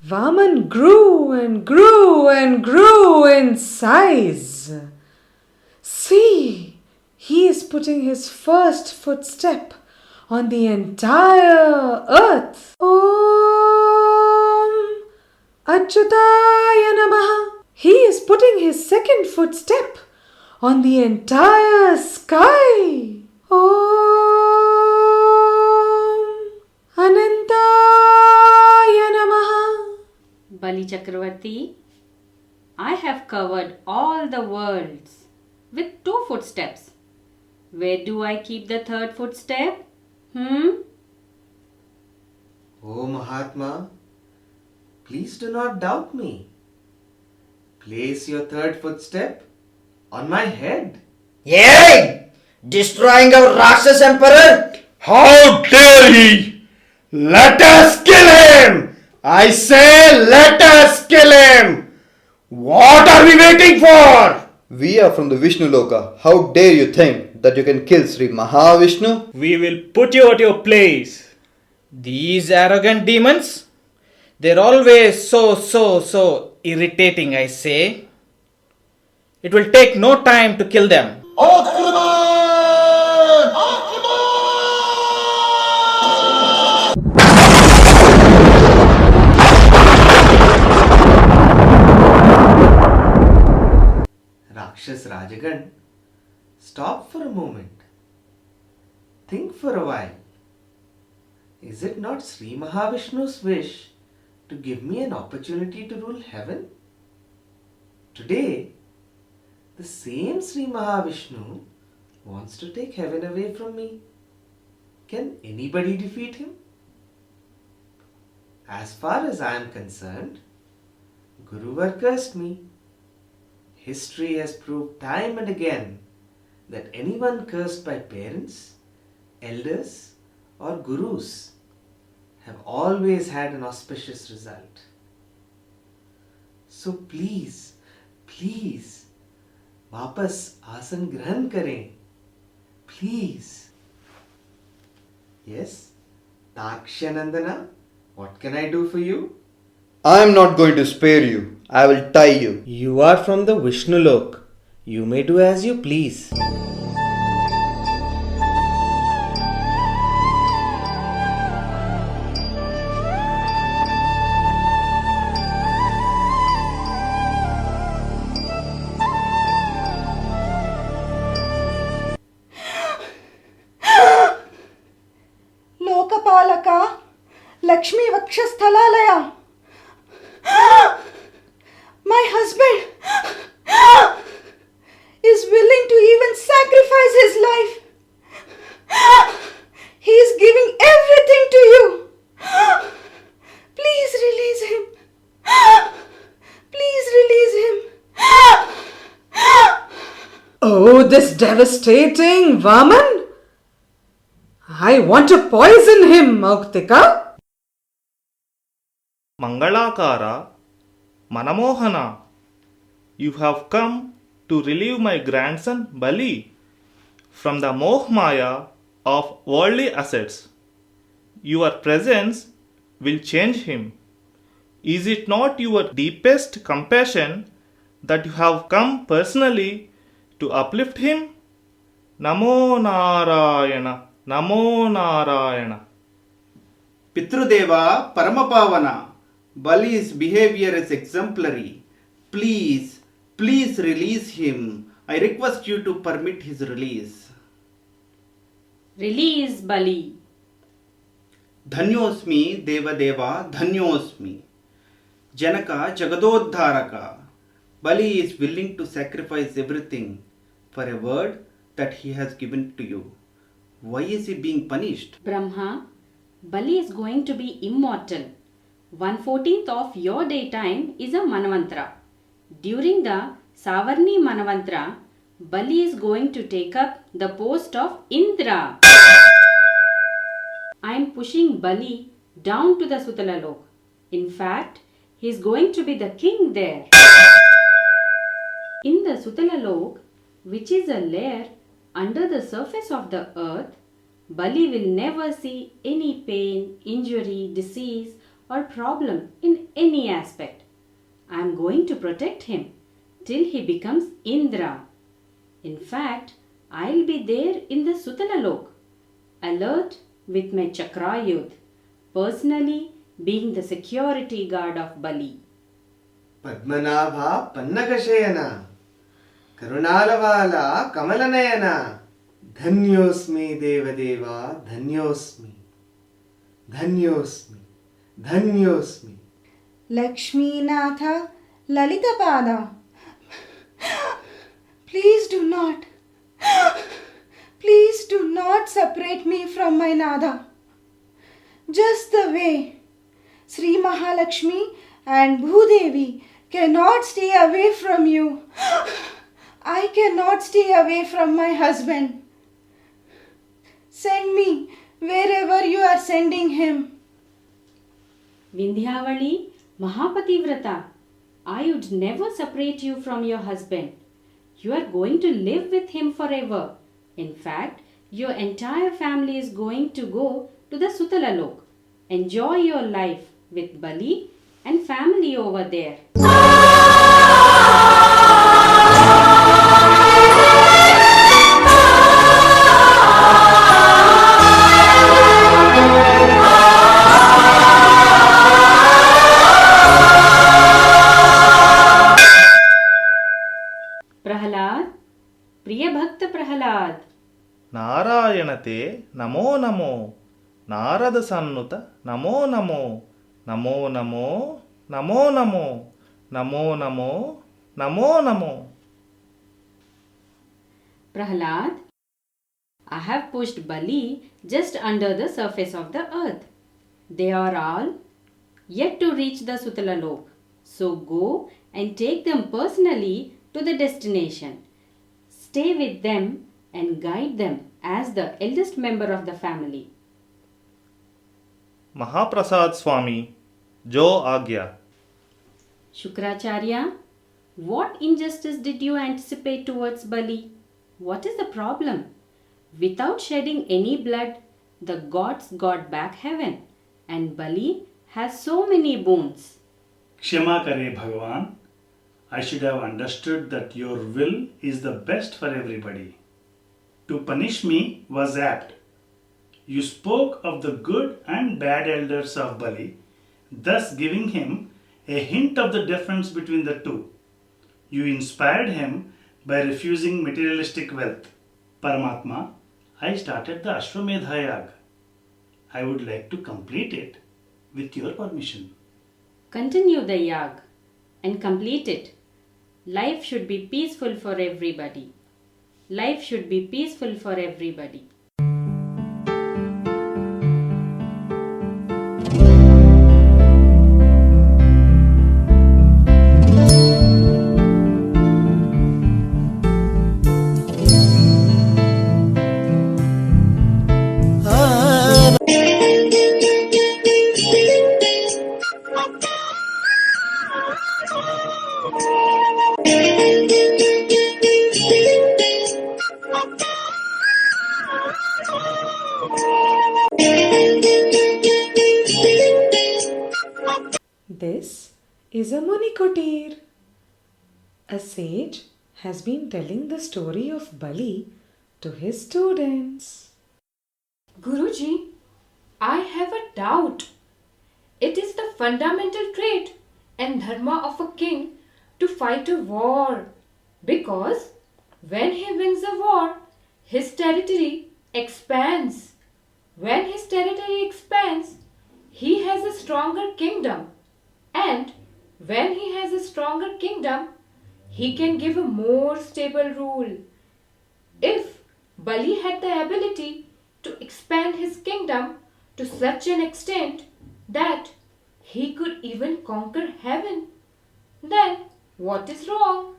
Vaman grew and grew and grew in size. See, he is putting his first footstep on the entire earth. Om Achyutaya Namaha. He is putting his second footstep on the entire sky. Om Anantaya Namaha. Bali Chakravarti, I have covered all the worlds with 2 footsteps. Where do I keep the third footstep? Oh Mahatma, please do not doubt me. Place your third footstep on my head. Yay! Destroying our Rakshas Emperor? How dare he! Let us kill him! I say, let us kill him! What are we waiting for? We are from the Vishnu Loka. How dare you think that you can kill Sri Mahavishnu? We will put you at your place. These arrogant demons, they're always so irritating, I say. It will take no time to kill them. Rakshas Rajagan, stop for a moment. Think for a while. Is it not Sri Mahavishnu's wish to give me an opportunity to rule heaven? Today, the same Sri Mahavishnu wants to take heaven away from me. Can anybody defeat him? As far as I am concerned, Guruvar cursed me. History has proved time and again that anyone cursed by parents, elders, or gurus have always had an auspicious result. So please, वापस आसन ग्रहण करें. Please. Yes, Takshanandana, what can I do for you? I am not going to spare you. I will tie you. You are from the Vishnu Lok. You may do as you please. Lakshmi Vakshasthalalaya. My husband is willing to even sacrifice his life. He is giving everything to you. Please release him. Please release him. Oh, this devastating Vaman! I want to poison him, Mauktika. Mangalakara, Manamohana, you have come to relieve my grandson Bali from the Mohmaya of worldly assets. Your presence will change him. Is it not your deepest compassion that you have come personally to uplift him? Namo Narayana, Namo Narayana. Pitrudeva Paramapavana, Bali's behavior is exemplary. Please release him. I request you to permit his release. Release Bali. Dhanyosmi Devadeva, Dhanyosmi. Janaka Jagadodharaka. Bali is willing to sacrifice everything for a word that he has given to you. Why is he being punished? Brahma, Bali is going to be immortal. 1/14 of your daytime is a Manavantra. During the Savarni Manavantra, Bali is going to take up the post of Indra. I am pushing Bali down to the Sutalalok. In fact, he is going to be the king there. In the Sutalalok, which is a layer under the surface of the earth, Bali will never see any pain, injury, disease or problem in any aspect. I am going to protect him till he becomes Indra. In fact, I will be there in the Sutalalok, alert with my Chakrayudh, personally being the security guard of Bali. Padmanabha Pannakashayana, Karunalavala Kamalanayana, Dhanyosmi Devadeva, Dhanyosmi, Dhanyosmi, Dhanyosmi. Lakshmi Natha Lalitapada. Please do not separate me from my Nada. Just the way Sri Mahalakshmi and Bhudevi cannot stay away from you, I cannot stay away from my husband. Send me wherever you are sending him. Vindhyavali, Mahapativrata, I would never separate you from your husband. You are going to live with him forever. In fact, your entire family is going to go to the Sutalalok. Enjoy your life with Bali and family over there. Prahalad, Priya Bhakta Prahalad. Narayanate Namo Namo, Narada Sannuta Namo Namo, Namo Namo, Namo Namo, Namo Namo, Namo Namo. Prahalad, I have pushed Bali just under the surface of the earth. They are all yet to reach the Sutalalok. So go and take them personally to the destination. Stay with them and guide them as the eldest member of the family. Mahaprasad Swami, Jo Agya. Shukracharya, what injustice did you anticipate towards Bali? What is the problem? Without shedding any blood, the gods got back heaven, and Bali has so many boons. Kshama Kare Bhagavan, I should have understood that your will is the best for everybody. To punish me was apt. You spoke of the good and bad elders of Bali, thus giving him a hint of the difference between the two. You inspired him by refusing materialistic wealth. Paramatma, I started the Ashwamedha Yaga. I would like to complete it. with your permission. Continue the yag and complete it. Life should be peaceful for everybody. Life should be peaceful for everybody. This is a Muni Kutir. A sage has been telling the story of Bali to his students. Guruji, I have a doubt. It is the fundamental trait and dharma of a king to fight a war, because when he wins a war, his territory expands. When his territory expands, he has a stronger kingdom, and when he has a stronger kingdom, he can give a more stable rule. If Bali had the ability to expand his kingdom to such an extent that he could even conquer heaven, then what is wrong?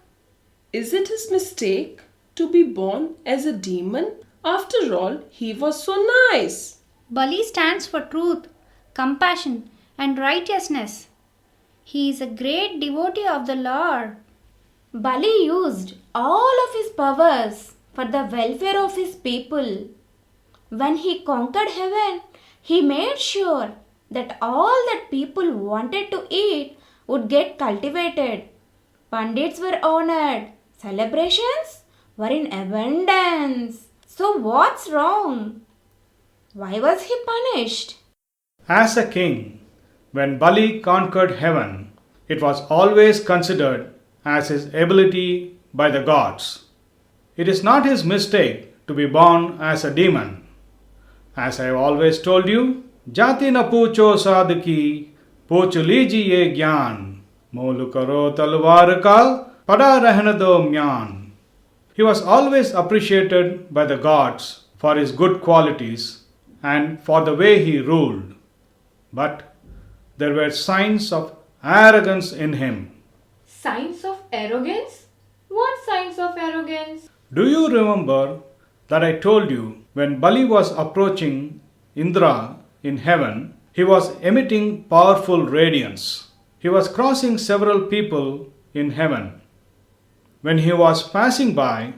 Is it his mistake to be born as a demon? After all, he was so nice. Bali stands for truth, compassion, and righteousness. He is a great devotee of the Lord. Bali used all of his powers for the welfare of his people. When he conquered heaven, he made sure that all that people wanted to eat would get cultivated. Pandits were honored. Celebrations were in abundance. So what's wrong? Why was he punished? As a king, when Bali conquered heaven, it was always considered as his ability by the gods. It is not his mistake to be born as a demon. As I have always told you, Jati na pucho sadki, puch lijiye gyan, molu karo talwar ka, pada rehne do myan. He was always appreciated by the gods for his good qualities and for the way he ruled. But there were signs of arrogance in him. Signs of arrogance? What signs of arrogance? Do you remember that I told you when Bali was approaching Indra in heaven, he was emitting powerful radiance. He was crossing several people in heaven. When he was passing by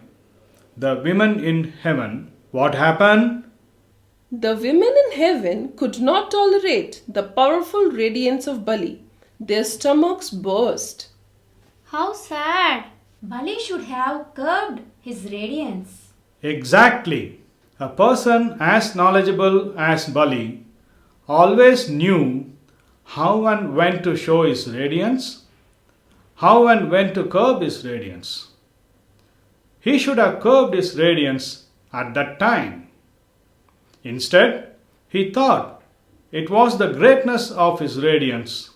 the women in heaven, what happened? The women in heaven could not tolerate the powerful radiance of Bali. Their stomachs burst. How sad! Bali should have curbed his radiance. Exactly. A person as knowledgeable as Bali always knew how and when to show his radiance, how and when to curb his radiance. He should have curbed his radiance at that time. Instead, he thought it was the greatness of his radiance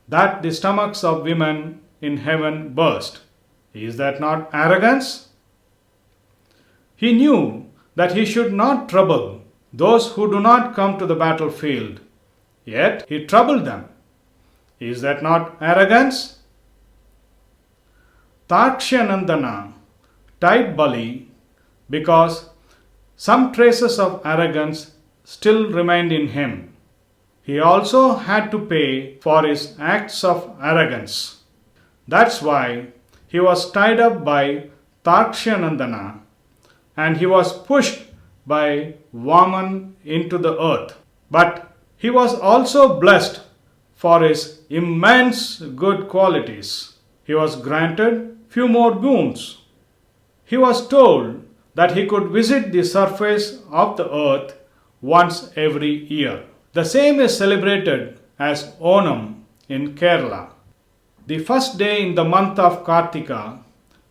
that the stomachs of women in heaven burst. Is that not arrogance? He knew that he should not trouble those who do not come to the battlefield, yet he troubled them. Is that not arrogance? Takshanandana tied Bali because some traces of arrogance still remained in him. He also had to pay for his acts of arrogance. That's why he was tied up by Takshanandana and he was pushed by Vaman into the earth. But he was also blessed for his immense good qualities. He was granted few more boons. He was told that he could visit the surface of the earth once every year. The same is celebrated as Onam in Kerala. The first day in the month of Kartika,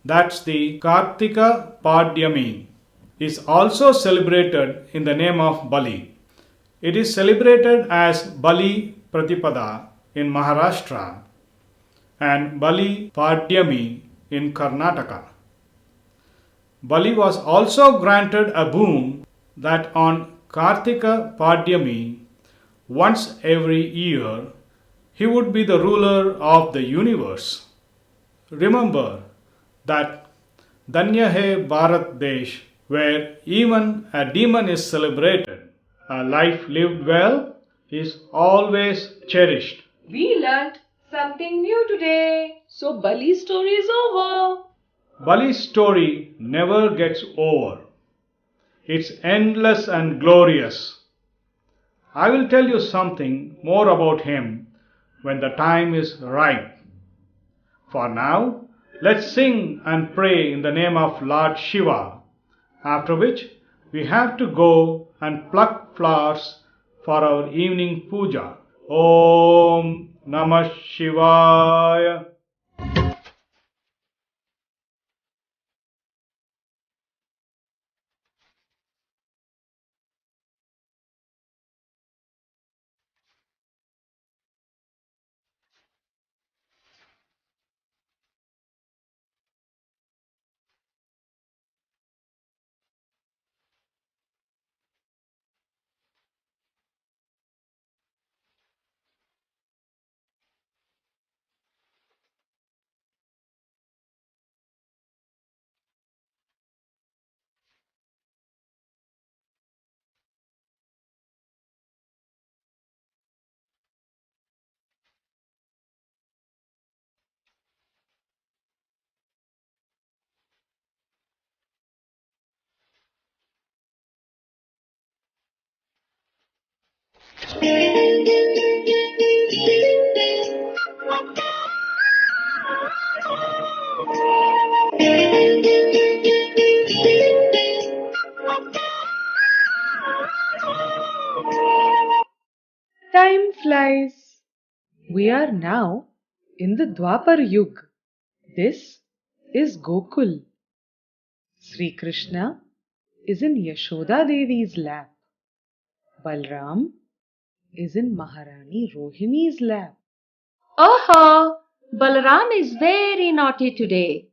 that's the Kartika Padyami, is also celebrated in the name of Bali. It is celebrated as Bali Pratipada in Maharashtra and Bali Padyami in Karnataka. Bali was also granted a boon that on Kartika Padyami, once every year, he would be the ruler of the universe. Remember that Danya Hai Bharat Desh, where even a demon is celebrated. A life lived well is always cherished. We learnt something new today. So Bali's story is over. Bali's story never gets over. It's endless and glorious. I will tell you something more about him when the time is right. For now, let's sing and pray in the name of Lord Shiva, after which we have to go and pluck flowers for our evening puja. Om Namah Shivaya. Time flies. We are now in the Dwapar Yug. This is Gokul. Sri Krishna is in Yashoda Devi's lap. Balram is in Maharani Rohini's lap. Oh, Balaram is very naughty today.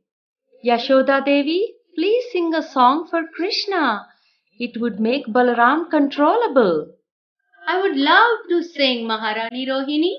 Yashoda Devi, please sing a song for Krishna. It would make Balaram controllable. I would love to sing, Maharani Rohini.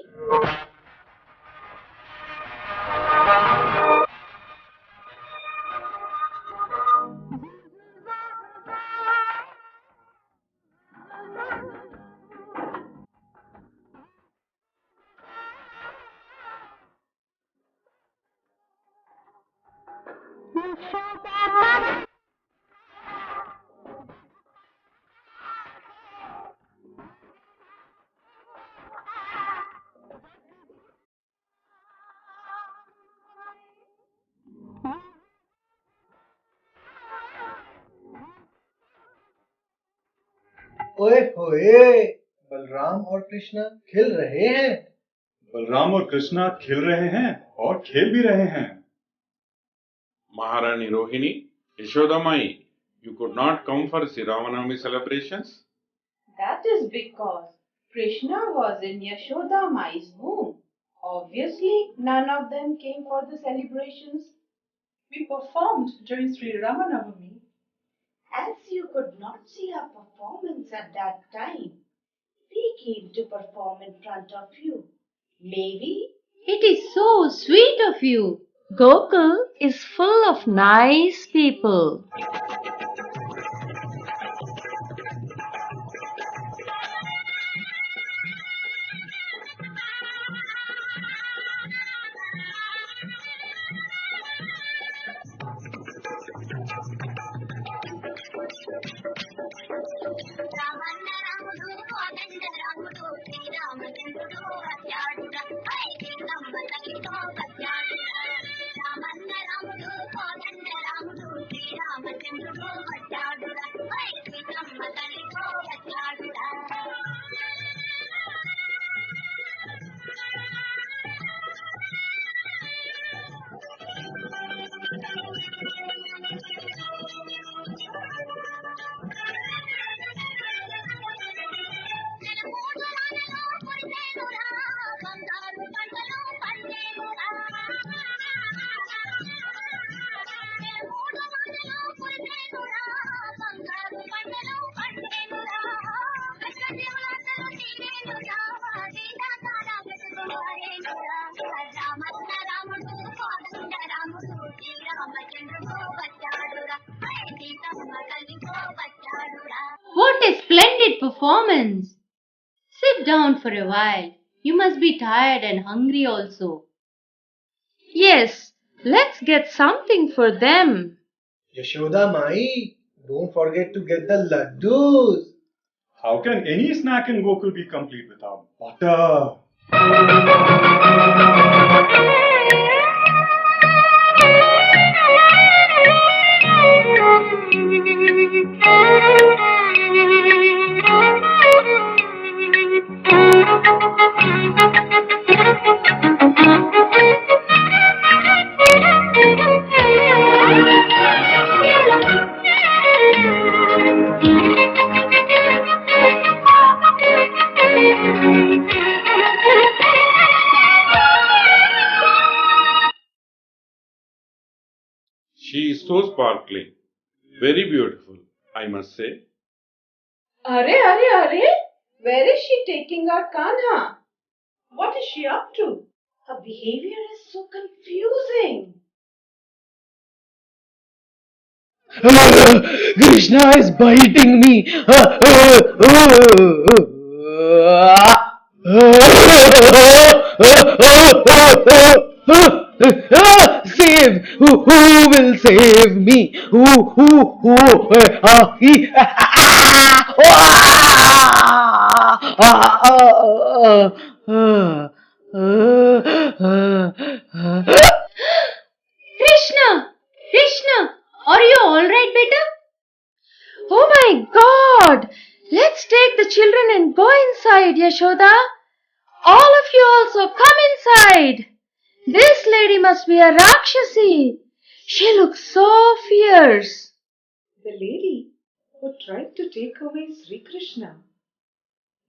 ओए होए, बलराम और कृष्णा खेल रहे हैं। बलराम और कृष्णा खेल रहे हैं और खेल भी रहे हैं। Maharani Rohini, Yashodamai, you could not come for Sri Ramanavami celebrations? That is because Krishna was in Yashoda Mai's womb. Obviously, none of them came for the celebrations. We performed during Sri Ramanavami. As you could not see our performance at that time, we came to perform in front of you. Maybe It is so sweet of you. Gokul is full of nice people. performance. Sit down for a while. You must be tired and hungry also. Yes, let's get something for them. Yashoda Mai, don't forget to get the laddus. How can any snack in Gokul be complete without butter? She is so sparkling. Very beautiful, I must say. Are, where is she taking our Kanha? What is she up to? Her behavior is so confusing. Krishna is biting me. Save! Who will save me? Krishna, are you alright, beta? Oh my God! Let's take the children and go inside, Yashoda. All of you also come inside. This lady must be a Rakshasi. She looks so fierce. The lady who tried to take away Sri Krishna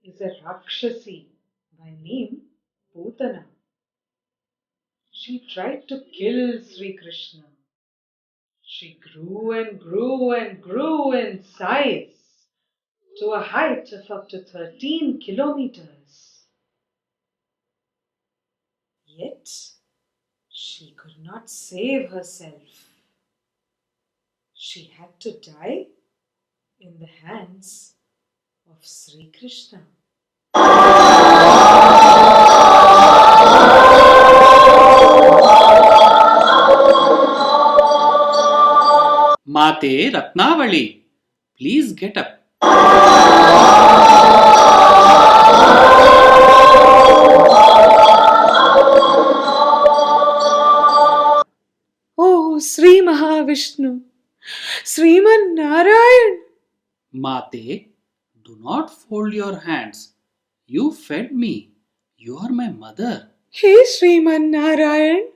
is a Rakshasi by name Putana. She tried to kill Sri Krishna. She grew and grew and grew in size to a height of up to 13 kilometers. Yet, she could not save herself. She had to die in the hands of Sri Krishna. Mate Ratnavali, please get up. Oh, Sri Mahavishnu, Sriman Narayan. Mate, do not fold your hands. You fed me. You are my mother. Hey, Sriman Narayan,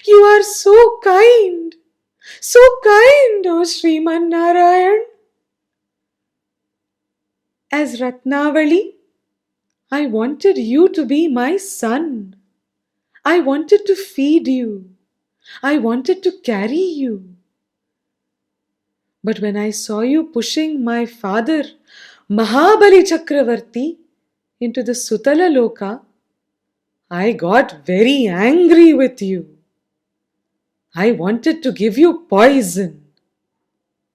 you are so kind. So kind, oh Sriman Narayan. As Ratnavali, I wanted you to be my son. I wanted to feed you. I wanted to carry you. But when I saw you pushing my father, Mahabali Chakravarti, into the Sutala Loka, I got very angry with you. I wanted to give you poison.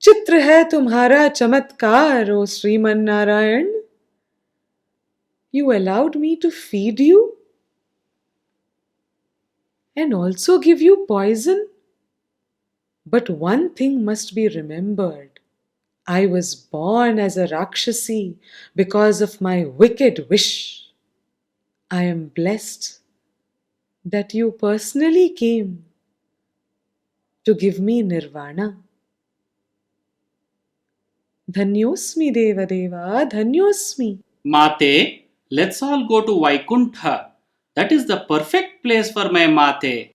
Chitra hai tumhara chamatkar, O Sriman Narayan. You allowed me to feed you and also give you poison. But one thing must be remembered. I was born as a Rakshasi because of my wicked wish. I am blessed that you personally came to give me nirvana. Dhanyosmi Deva Deva, Dhanyosmi. Mate, let's all go to Vaikuntha. That is the perfect place for my Mate.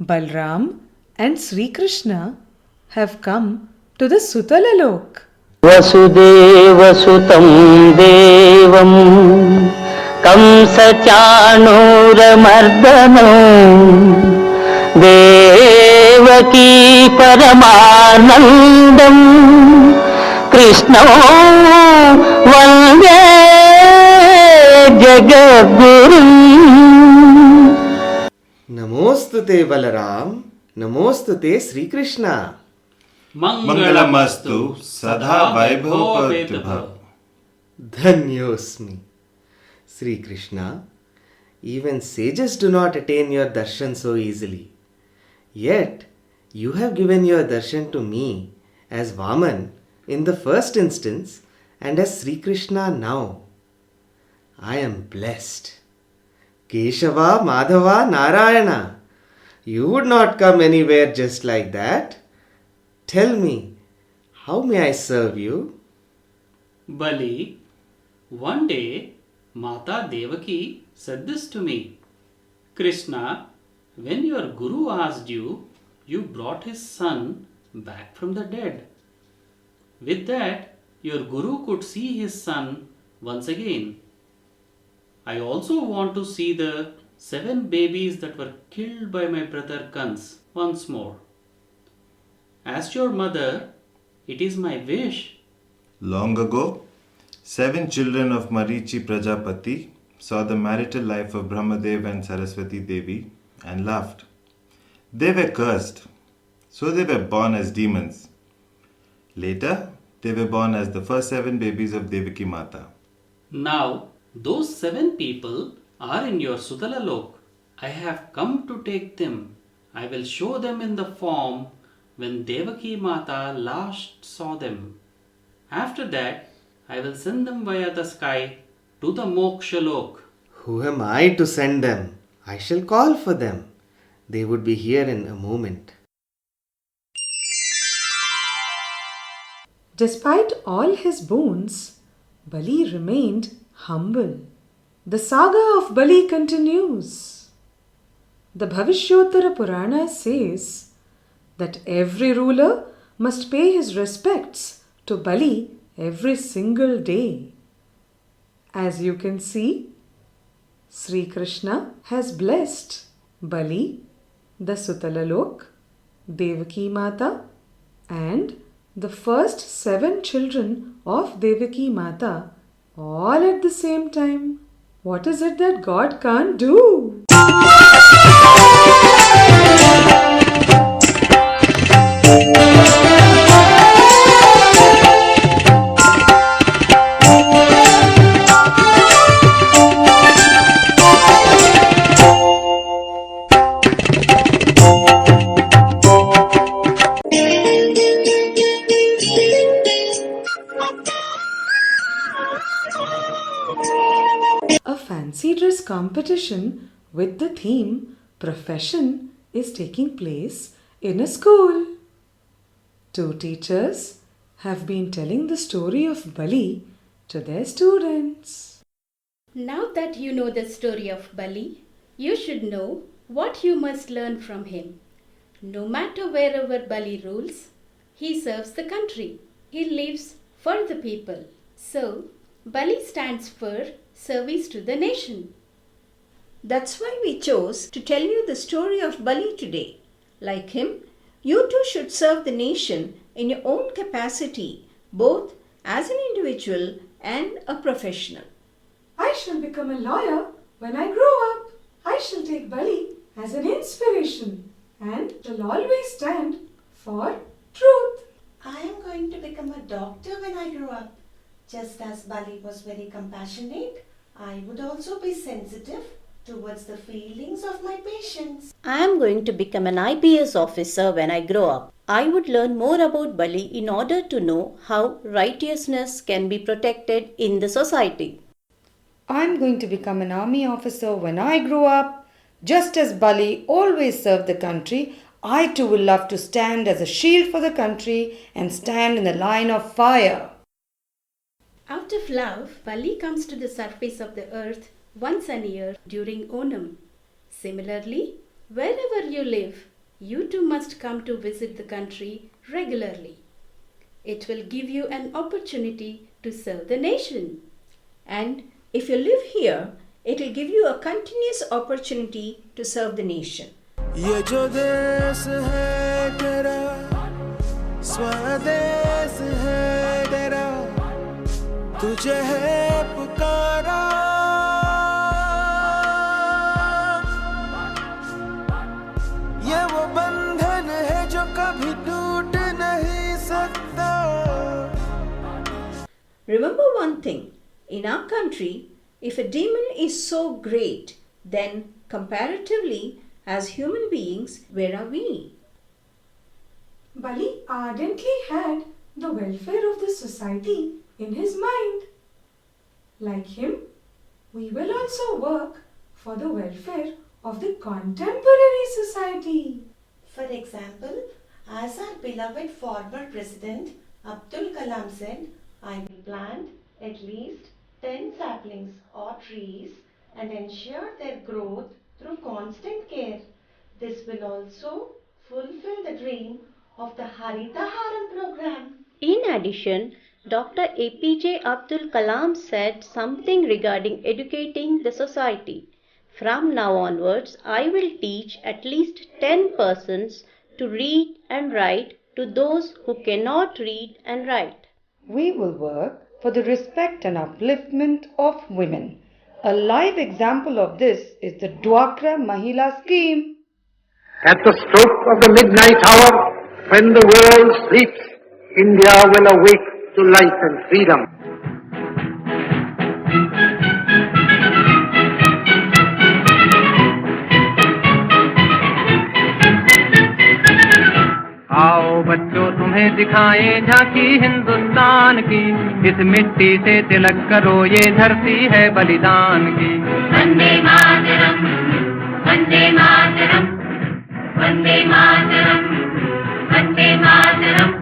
Balram and Sri Krishna have come to the Sutalalok. वसुदेवसुतं देवं कंसचाणूरमर्दनं देवकी परमानन्दं कृष्णो वन्दे जगद्गुरुम्। नमोस्तुते बलराम, नमोस्तुते श्री कृष्णा। मंगलमस्तु सदा वैभवोपेतः। धन्योस्मि। Sri Krishna, even sages do not attain your darshan so easily. Yet, you have given your darshan to me as Vaman in the first instance and as Sri Krishna now. I am blessed. Keshava, Madhava, Narayana. You would not come anywhere just like that. Tell me, how may I serve you? Bali, one day Mata Devaki said this to me. Krishna, when your Guru asked you, you brought his son back from the dead. With that, your Guru could see his son once again. I also want to see the 7 babies that were killed by my brother Kans once more. As your mother, it is my wish. Long ago, 7 children of Marichi Prajapati saw the marital life of Brahmadev and Saraswati Devi and laughed. They were cursed, so they were born as demons. Later, they were born as the first 7 babies of Devaki Mata. Now, those 7 people are in your Sutalalok. I have come to take them. I will show them in the form when Devaki Mata last saw them. After that, I will send them via the sky to the Mokshalok. Who am I to send them? I shall call for them. They would be here in a moment. Despite all his boons, Bali remained humble. The saga of Bali continues. The Bhavishyotara Purana says that every ruler must pay his respects to Bali every single day. As you can see, Sri Krishna has blessed Bali, the Sutalalok, Devaki Mata, and the first 7 children of Devaki Mata all at the same time. What is it that God can't do? A fancy dress competition with the theme Profession is taking place in a school. 2 teachers have been telling the story of Bali to their students. Now that you know the story of Bali, you should know what you must learn from him. No matter wherever Bali rules, he serves the country. He lives for the people. So, Bali stands for service to the nation. That's why we chose to tell you the story of Bali today. Like him, you too should serve the nation in your own capacity, both as an individual and a professional. I shall become a lawyer when I grow up. I shall take Bali as an inspiration and shall always stand for truth. I am going to become a doctor when I grow up. Just as Bali was very compassionate, I would also be sensitive towards the feelings of my patients. I am going to become an IPS officer when I grow up. I would learn more about Bali in order to know how righteousness can be protected in the society. I'm going to become an army officer when I grow up. Just as Bali always served the country, I too will love to stand as a shield for the country and stand in the line of fire. Out of love, Bali comes to the surface of the earth once a year during Onam. Similarly, Wherever you live, you too must come to visit the country regularly. It will give you an opportunity to serve the nation. And if you live here, it will give you a continuous opportunity to serve the nation. ये जो देश है तेरा स्वदेश है तेरा तुझे है पुकारा ये वो बंधन है जो कभी टूट नहीं सकता. Remember one thing, in our country, if a demon is so great, then comparatively, as human beings, where are we? Bali ardently had the welfare of the society in his mind. Like him, we will also work for the welfare of the contemporary society. For example, as our beloved former President Abdul Kalam said, I will plant at least 10 saplings or trees and ensure their growth through constant care. This will also fulfill the dream of the Harita Haram program. In addition, Dr. APJ Abdul Kalam said something regarding educating the society. From now onwards, I will teach at least 10 persons to read and write to those who cannot read and write. We will work for the respect and upliftment of women. A live example of this is the Dwakra Mahila scheme. At the stroke of the midnight hour, when the world sleeps, India will awake to life and freedom. आओ बच्चों तुम्हें दिखाएं झांकी हिंदुस्तान की इस मिट्टी से तिलक करो ये धरती है बलिदान की वंदे मातरम वंदे मातरम वंदे मातरम वंदे मातरम.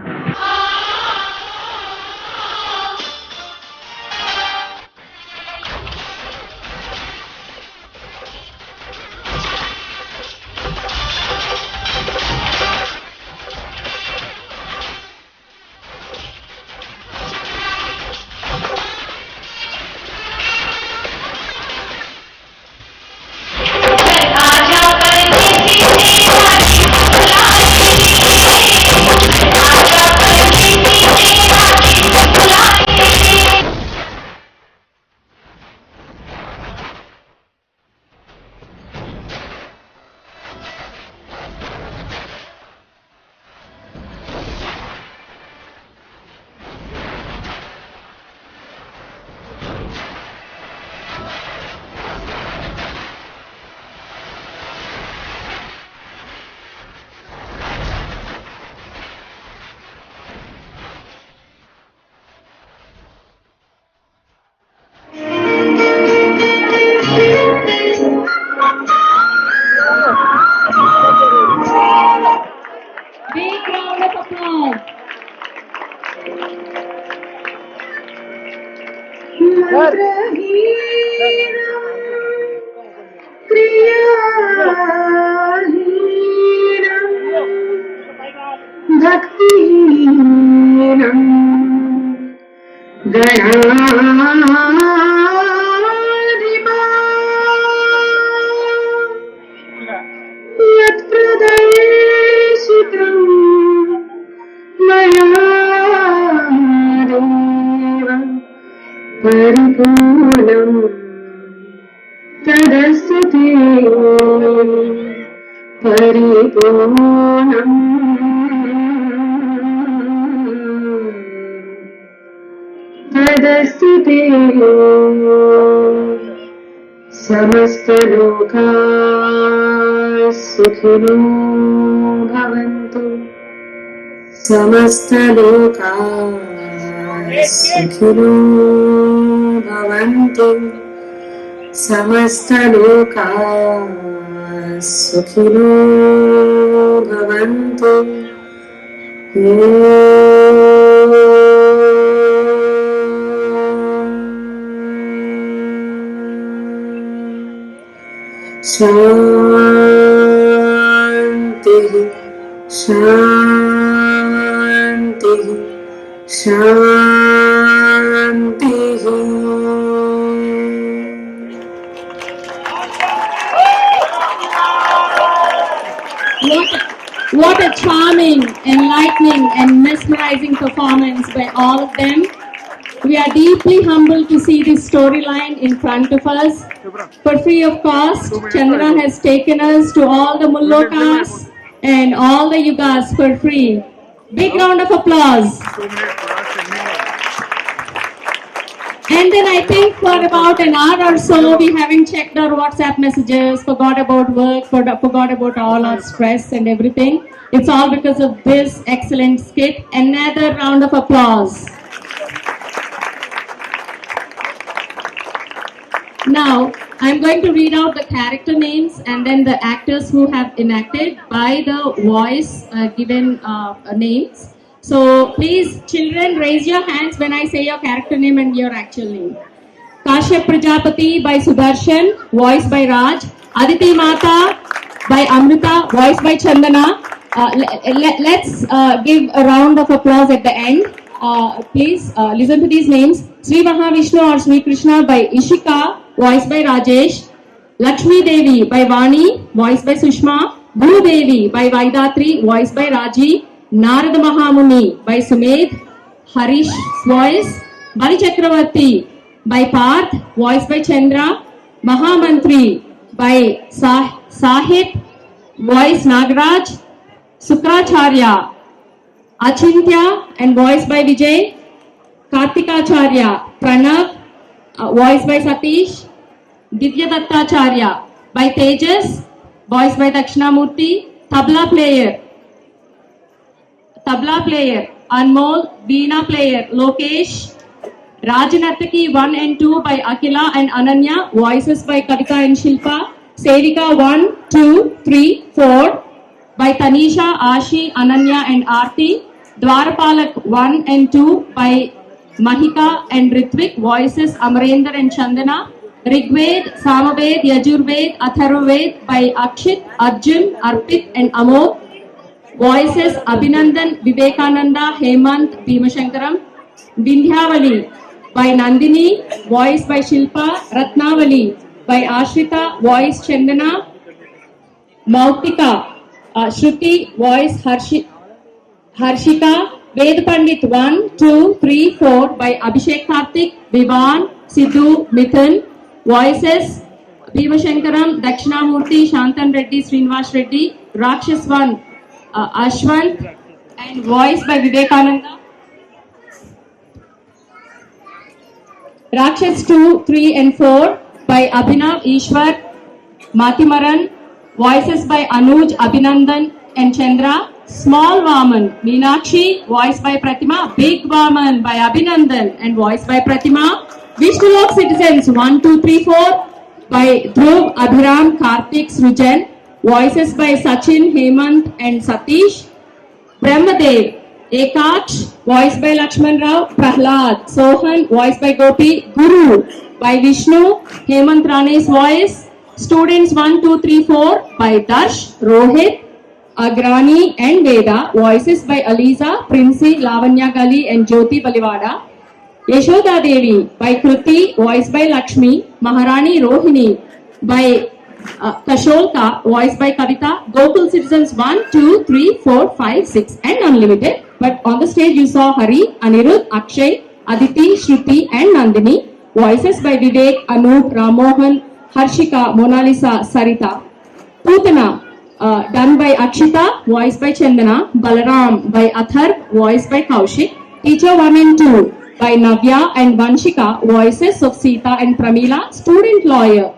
समस्तलोका सुखिनो भवन्तु समस्तलोका सुखिनो भवन्तु समस्तलोका सुखिनो भवन्तु शान्ति शान्तिः शान्तिः What a charming, enlightening, and mesmerizing performance by all of them. We are deeply humbled to see this storyline in front of us. For free of cost, Chandra has taken us to all the Mullokas and all the Yugas for free. Big round of applause. And then I think for about an hour or so, we haven't checked our WhatsApp messages, forgot about work, forgot about all our stress and everything. It's all because of this excellent skit. Another round of applause. Now, I'm going to read out the character names and then the actors who have enacted by the voice given names. So please, children, raise your hands when I say your character name and your actual name. Kashyap Prajapati by Sudarshan, voiced by Raj. Aditi Mata by Amrita, voiced by Chandana. Let's give a round of applause at the end. Please listen to these names. Sri Mahavishnu or Sri Krishna by Ishika, voiced by Rajesh. Lakshmi Devi by Vani, voiced by Sushma. Guru Devi by Vaidatri, voiced by Raji. Narada Mahamuni by Sumed, Harish voice. Bali Chakravarti by Parth, voiced by Chandra. Mahamantri by Sahit, voice Nagaraj. Sukracharya, Achintya and voiced by Vijay. Kartikacharya, Pranav, voiced by Satish. Divya Dattacharya by Tejas, voiced by Dakshinamurti. Tabla player, Anmol. Veena player, Lokesh. Rajanataki 1 and 2 by Akila and Ananya, voices by Kavita and Shilpa. Sevika 1, 2, 3, 4 by Tanisha, Ashi, Ananya and Aarti. Dwarapalak 1 and 2 by Mahika and Ritvik, voices Amarendra and Chandana. Rigved, Samaved, Yajurved, Atharvaved by Akshit, Arjun, Arpit and Amod. Voices Abhinandan, Vivekananda, Hemant, Bhimashankaram. Vindhyavali by Nandini, voice by Shilpa. Ratnavali by Ashrita, voice Chandana. Mautika, Shruti, voice Harshika. Ved Pandit 1, 2, 3, 4 by Abhishek Karthik, Vivan, Sidhu, Mithun. Voices Bhimashankaram, Dakshinamurti, Shantan Reddy, Srinivas Reddy. Rakshas 1, Ashwant and voiced by Vivekananda. Rakshas 2, 3 and 4 by Abhinav, Ishwar, Matimaran, voices by Anuj, Abhinandan and Chandra. Small Vaman, Meenakshi, voiced by Pratima. Big Vaman by Abhinandan and voiced by Pratima. Vishnulok citizens 1, 2, 3, 4 by Dhruv, Abhiram, Karthik, Srujan. Voices by Sachin, Hemant and Satish. Brahmadev, Ekach, voiced by Lakshman Rao. Prahlad, Sohan, voiced by Gopi. Guru by Vishnu, Hemant Rane's voice. Students 1, 2, 3, 4 by Darsh, Rohit, Agrani and Veda, voices by Aliza, Princey, Lavanya Gali and Jyoti Balivada. Yashoda Devi by Kruti, voiced by Lakshmi. Maharani Rohini by Kasholka, voiced by Kavita. Gokul citizens 1, 2, 3, 4, 5, 6 and unlimited. But on the stage you saw Hari, Anirudh, Akshay, Aditi, Shruti and Nandini. Voices by Vivek, Anup, Ramohan, Harshika, Monalisa, Sarita. Putana, done by Akshita, voiced by Chandana. Balaram by Athar, voiced by Kaushik. Teacher 1 and 2 by Navya and Vanshika, voices of Sita and Pramila. Student lawyer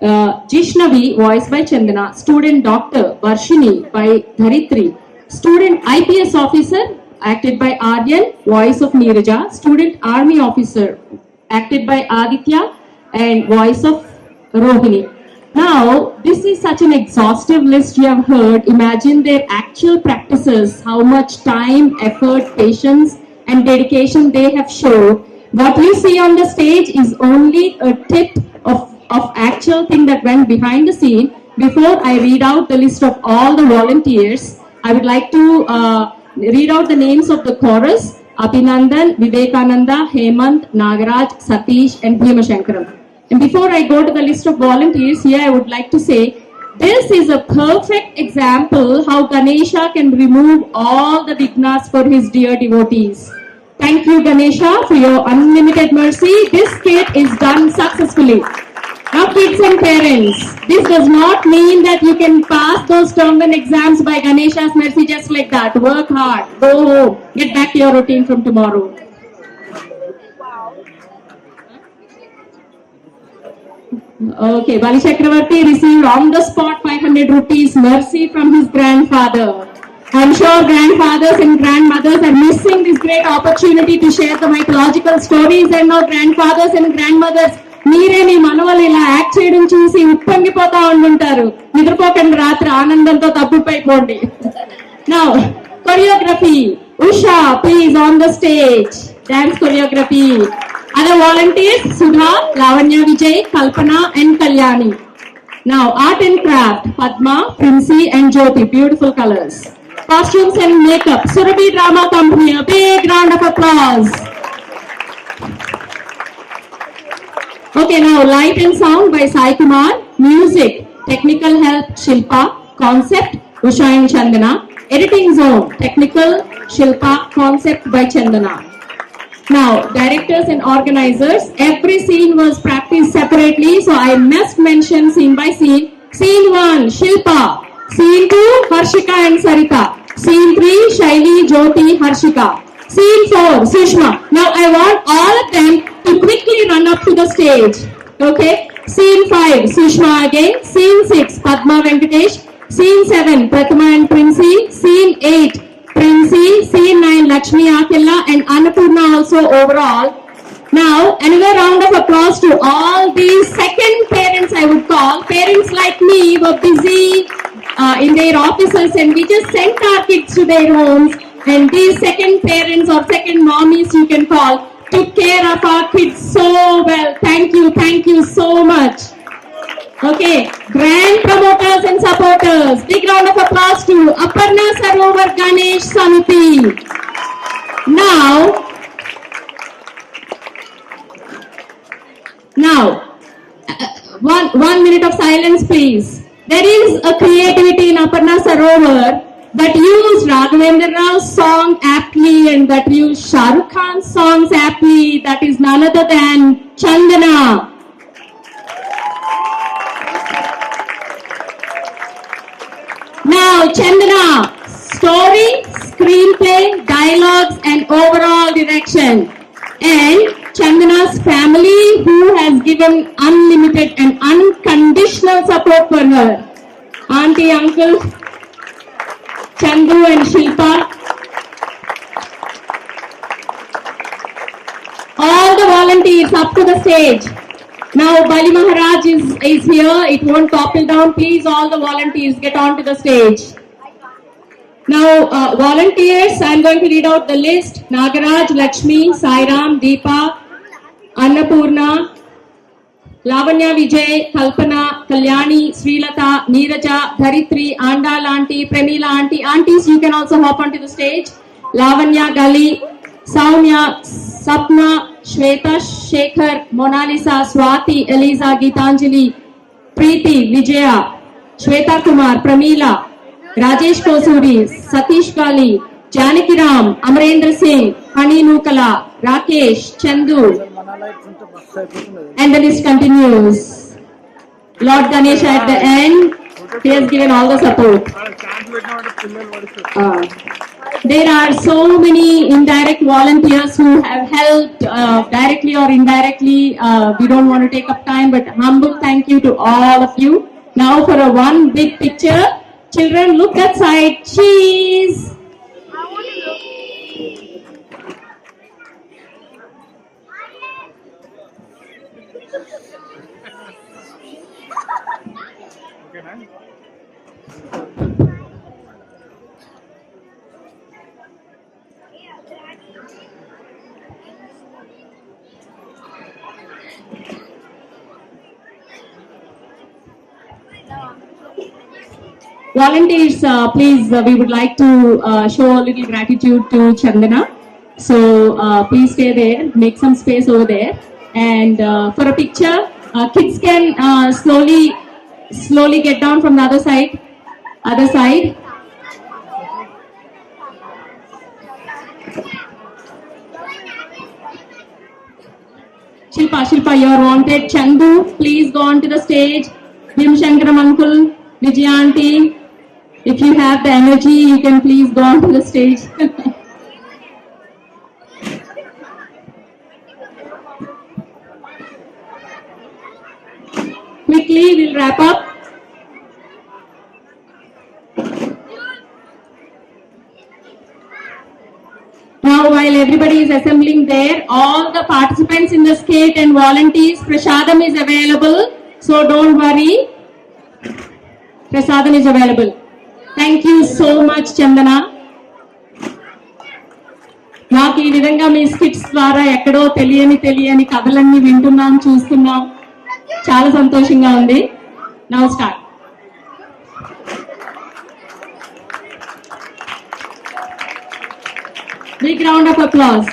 Jishnavi, voiced by Chandana. Student doctor Varshini by Dharitri. Student IPS officer, acted by Aryan, voice of Neeraja. Student army officer, acted by Aditya and voice of Rohini. Now, this is such an exhaustive list you have heard. Imagine their actual practices, how much time, effort, patience and dedication they have shown. What you see on the stage is only a tip of actual thing that went behind the scene. Before I read out the list of all the volunteers, I would like to read out the names of the chorus: Abhinandan, Vivekananda, Hemant, Nagaraj, Satish, and Bhimashankaram. And before I go to the list of volunteers, here I would like to say, this is a perfect example how Ganesha can remove all the vignas for his dear devotees. Thank you, Ganesha, for your unlimited mercy. This kit is done successfully. Now, kids and parents, this does not mean that you can pass those term and exams by Ganesha's mercy just like that. Work hard, go home, get back to your routine from tomorrow. Okay, Bali Chakravarti received on the spot 500 rupees mercy from his grandfather. I'm sure grandfathers and grandmothers are missing this great opportunity to share the mythological stories, and now grandfathers and grandmothers మీరే మీ మనవలు ఇలా act చేయడం చూసి ఉప్పొంగిపోతా ఉంటుంటారు. నిద్రపోకండి, రాత్రి ఆనందంతో తప్పుపైపోండి. Now, choreography. Usha, please on the stage. Dance choreography. Other volunteers, Sudha, Lavanya Vijay, Kalpana and Kalyani. Now, art and craft, Padma, Princey and Jyoti, beautiful colors. Costumes and makeup, Surabhi Drama Company, a big round of applause. Okay, now light and sound by Sai Kumar, music, technical help, Shilpa, concept, Usha and Chandana, editing zone, technical, Shilpa, concept by Chandana. Now, directors and organizers, every scene was practiced separately, so I must mention scene by scene. Scene 1, Shilpa. Scene 2, Harshika and Sarita. Scene 3, Shaili, Jyoti, Harshika. Scene 4, Sushma. Now, I want all of them to quickly run up to the stage. Okay? Scene 5, Sushma again. Scene 6, Padma Venkatesh. Scene 7, Prathama and Princey. Scene 8, Princey. Scene 9, Lakshmi Akilla and Annapurna also overall. Now, another round of applause to all these second parents, I would call. Parents like me were busy in their offices, and we just sent our kids to their homes. And these second parents or second mommies, you can call, took care of our kids so well. Thank you so much. Okay, grand promoters and supporters, big round of applause to Aparna Sarovar Ganesh Samiti. Now, one minute of silence, please. There is a creativity in Aparna Sarovar that used Raghavendra Rao's song aptly and that used Shah Rukh Khan's songs aptly. That is none other than Chandana. Now, Chandana, story, screenplay, dialogues and overall direction. And Chandana's family, who has given unlimited and unconditional support for her. Auntie, uncle, Chandu and Shilpa. All the volunteers up to the stage. Now Bali Maharaj is here. It won't topple down. Please, all the volunteers, get onto the stage. Now, volunteers, I'm going to read out the list. Nagaraj, Lakshmi, Sairam, Deepa, Annapurna, Lavanya Vijay, Kalpana, Kalyani, Srilata, Neeraja, Dharitri, Andal Auntie, Premila Auntie. Aunties, you can also hop onto the stage. Lavanya, Gali, Soumya, Sapna, Shweta, Shekhar, Monalisa, Swati, Eliza, Gitanjali, Preeti, Vijaya, Shweta Kumar, Pramila, Rajesh Kosuri, Satish Kali, Janaki Ram, Amarendra Singh, Hani Nukala, Rakesh, Chandu, and the list continues. Lord Ganesha at the end, he has given all the support. There are so many indirect volunteers who have helped directly or indirectly. We don't want to take up time, but humble thank you to all of you. Now for a one big picture. Children, look that side. Cheese. Volunteers, please, we would like to show a little gratitude to Chandana. So please stay there, make some space over there. And for a picture, kids can slowly get down from the other side. Shilpa, you are wanted. Chandu, please go on to the stage. Bhim Shankaram uncle, Vijay auntie, if you have the energy, you can please go on to the stage. Quickly, we'll wrap up. Now, while everybody is assembling there, all the participants in the skate and volunteers, Prasadam is available. So don't worry. Prasadam is available. Thank you so much, Chandana. నాకు ఈ విధంగా మీ skits ద్వారా ఎక్కడో తెలియని కథలన్నీ వింటున్నాం, చూస్తున్నాం. చాలా సంతోషంగా ఉంది. Now start. Big round of applause.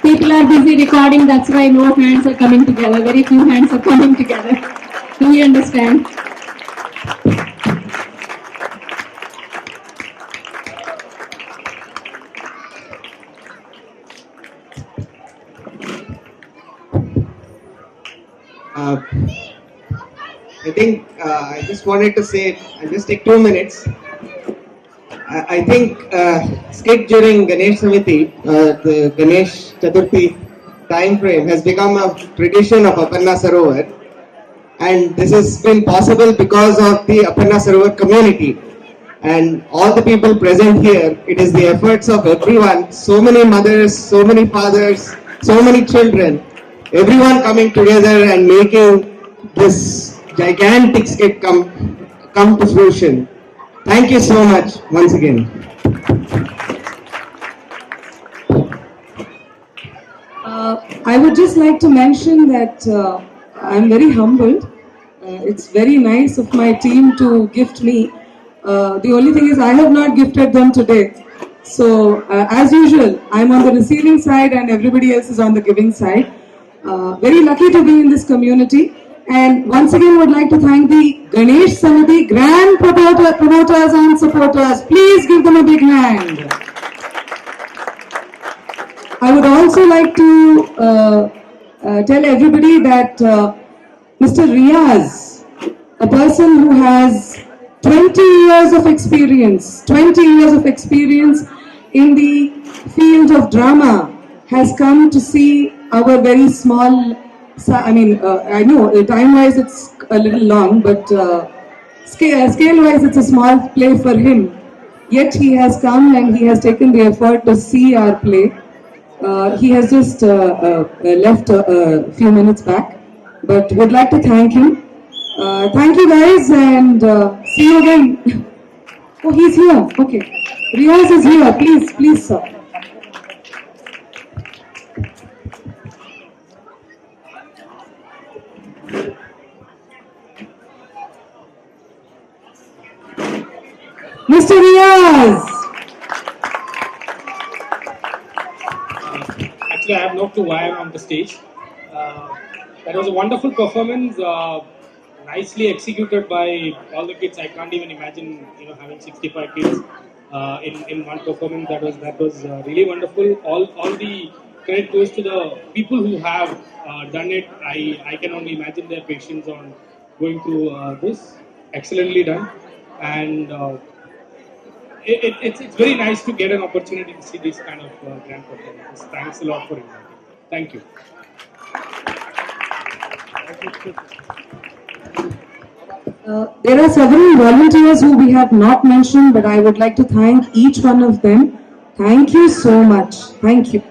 People are busy recording, that's why no hands are coming together. Very few hands are coming together. Do you understand? I think I just wanted to say, I'll just take 2 minutes. I think skit during Ganesh Samiti, the Ganesh Chaturthi time frame has become a tradition of Aparna Sarovar, and this has been possible because of the Aparna Sarovar community and all the people present here. It is the efforts of everyone, so many mothers, so many fathers, so many children, everyone coming together and making this gigantic skit come to fruition. Thank you so much once again. I would just like to mention that I'm very humbled. It's very nice of my team to gift me. The only thing is I have not gifted them today. So as usual, I'm on the receiving side and everybody else is on the giving side. Very lucky to be in this community. And once again would like to thank the Ganesh Samiti grand promoters and supporters. Please give them a big hand. I would also like to tell everybody that Mr. Riaz, a person who has 20 years of experience in the field of drama, has come to see our very small, I know time-wise it's a little long, but scale-wise it's a small play for him. Yet he has come and he has taken the effort to see our play. He has just left a few minutes back, but would like to thank him. Thank you guys and see you again. Oh, he's here. Okay. Riaz is here. Please, sir. Mr. Riaz. Actually, I have no clue why I'm on the stage. That was a wonderful performance, nicely executed by all the kids. I can't even imagine, having 65 kids in one performance. That was really wonderful. All the credit goes to the people who have done it. I can only imagine their patience on going through this. Excellently done, and it's very nice to get an opportunity to see this kind of grand performances. Thanks a lot for inviting. Thank you. There are several volunteers who we have not mentioned, but I would like to thank each one of them. Thank you so much. Thank you.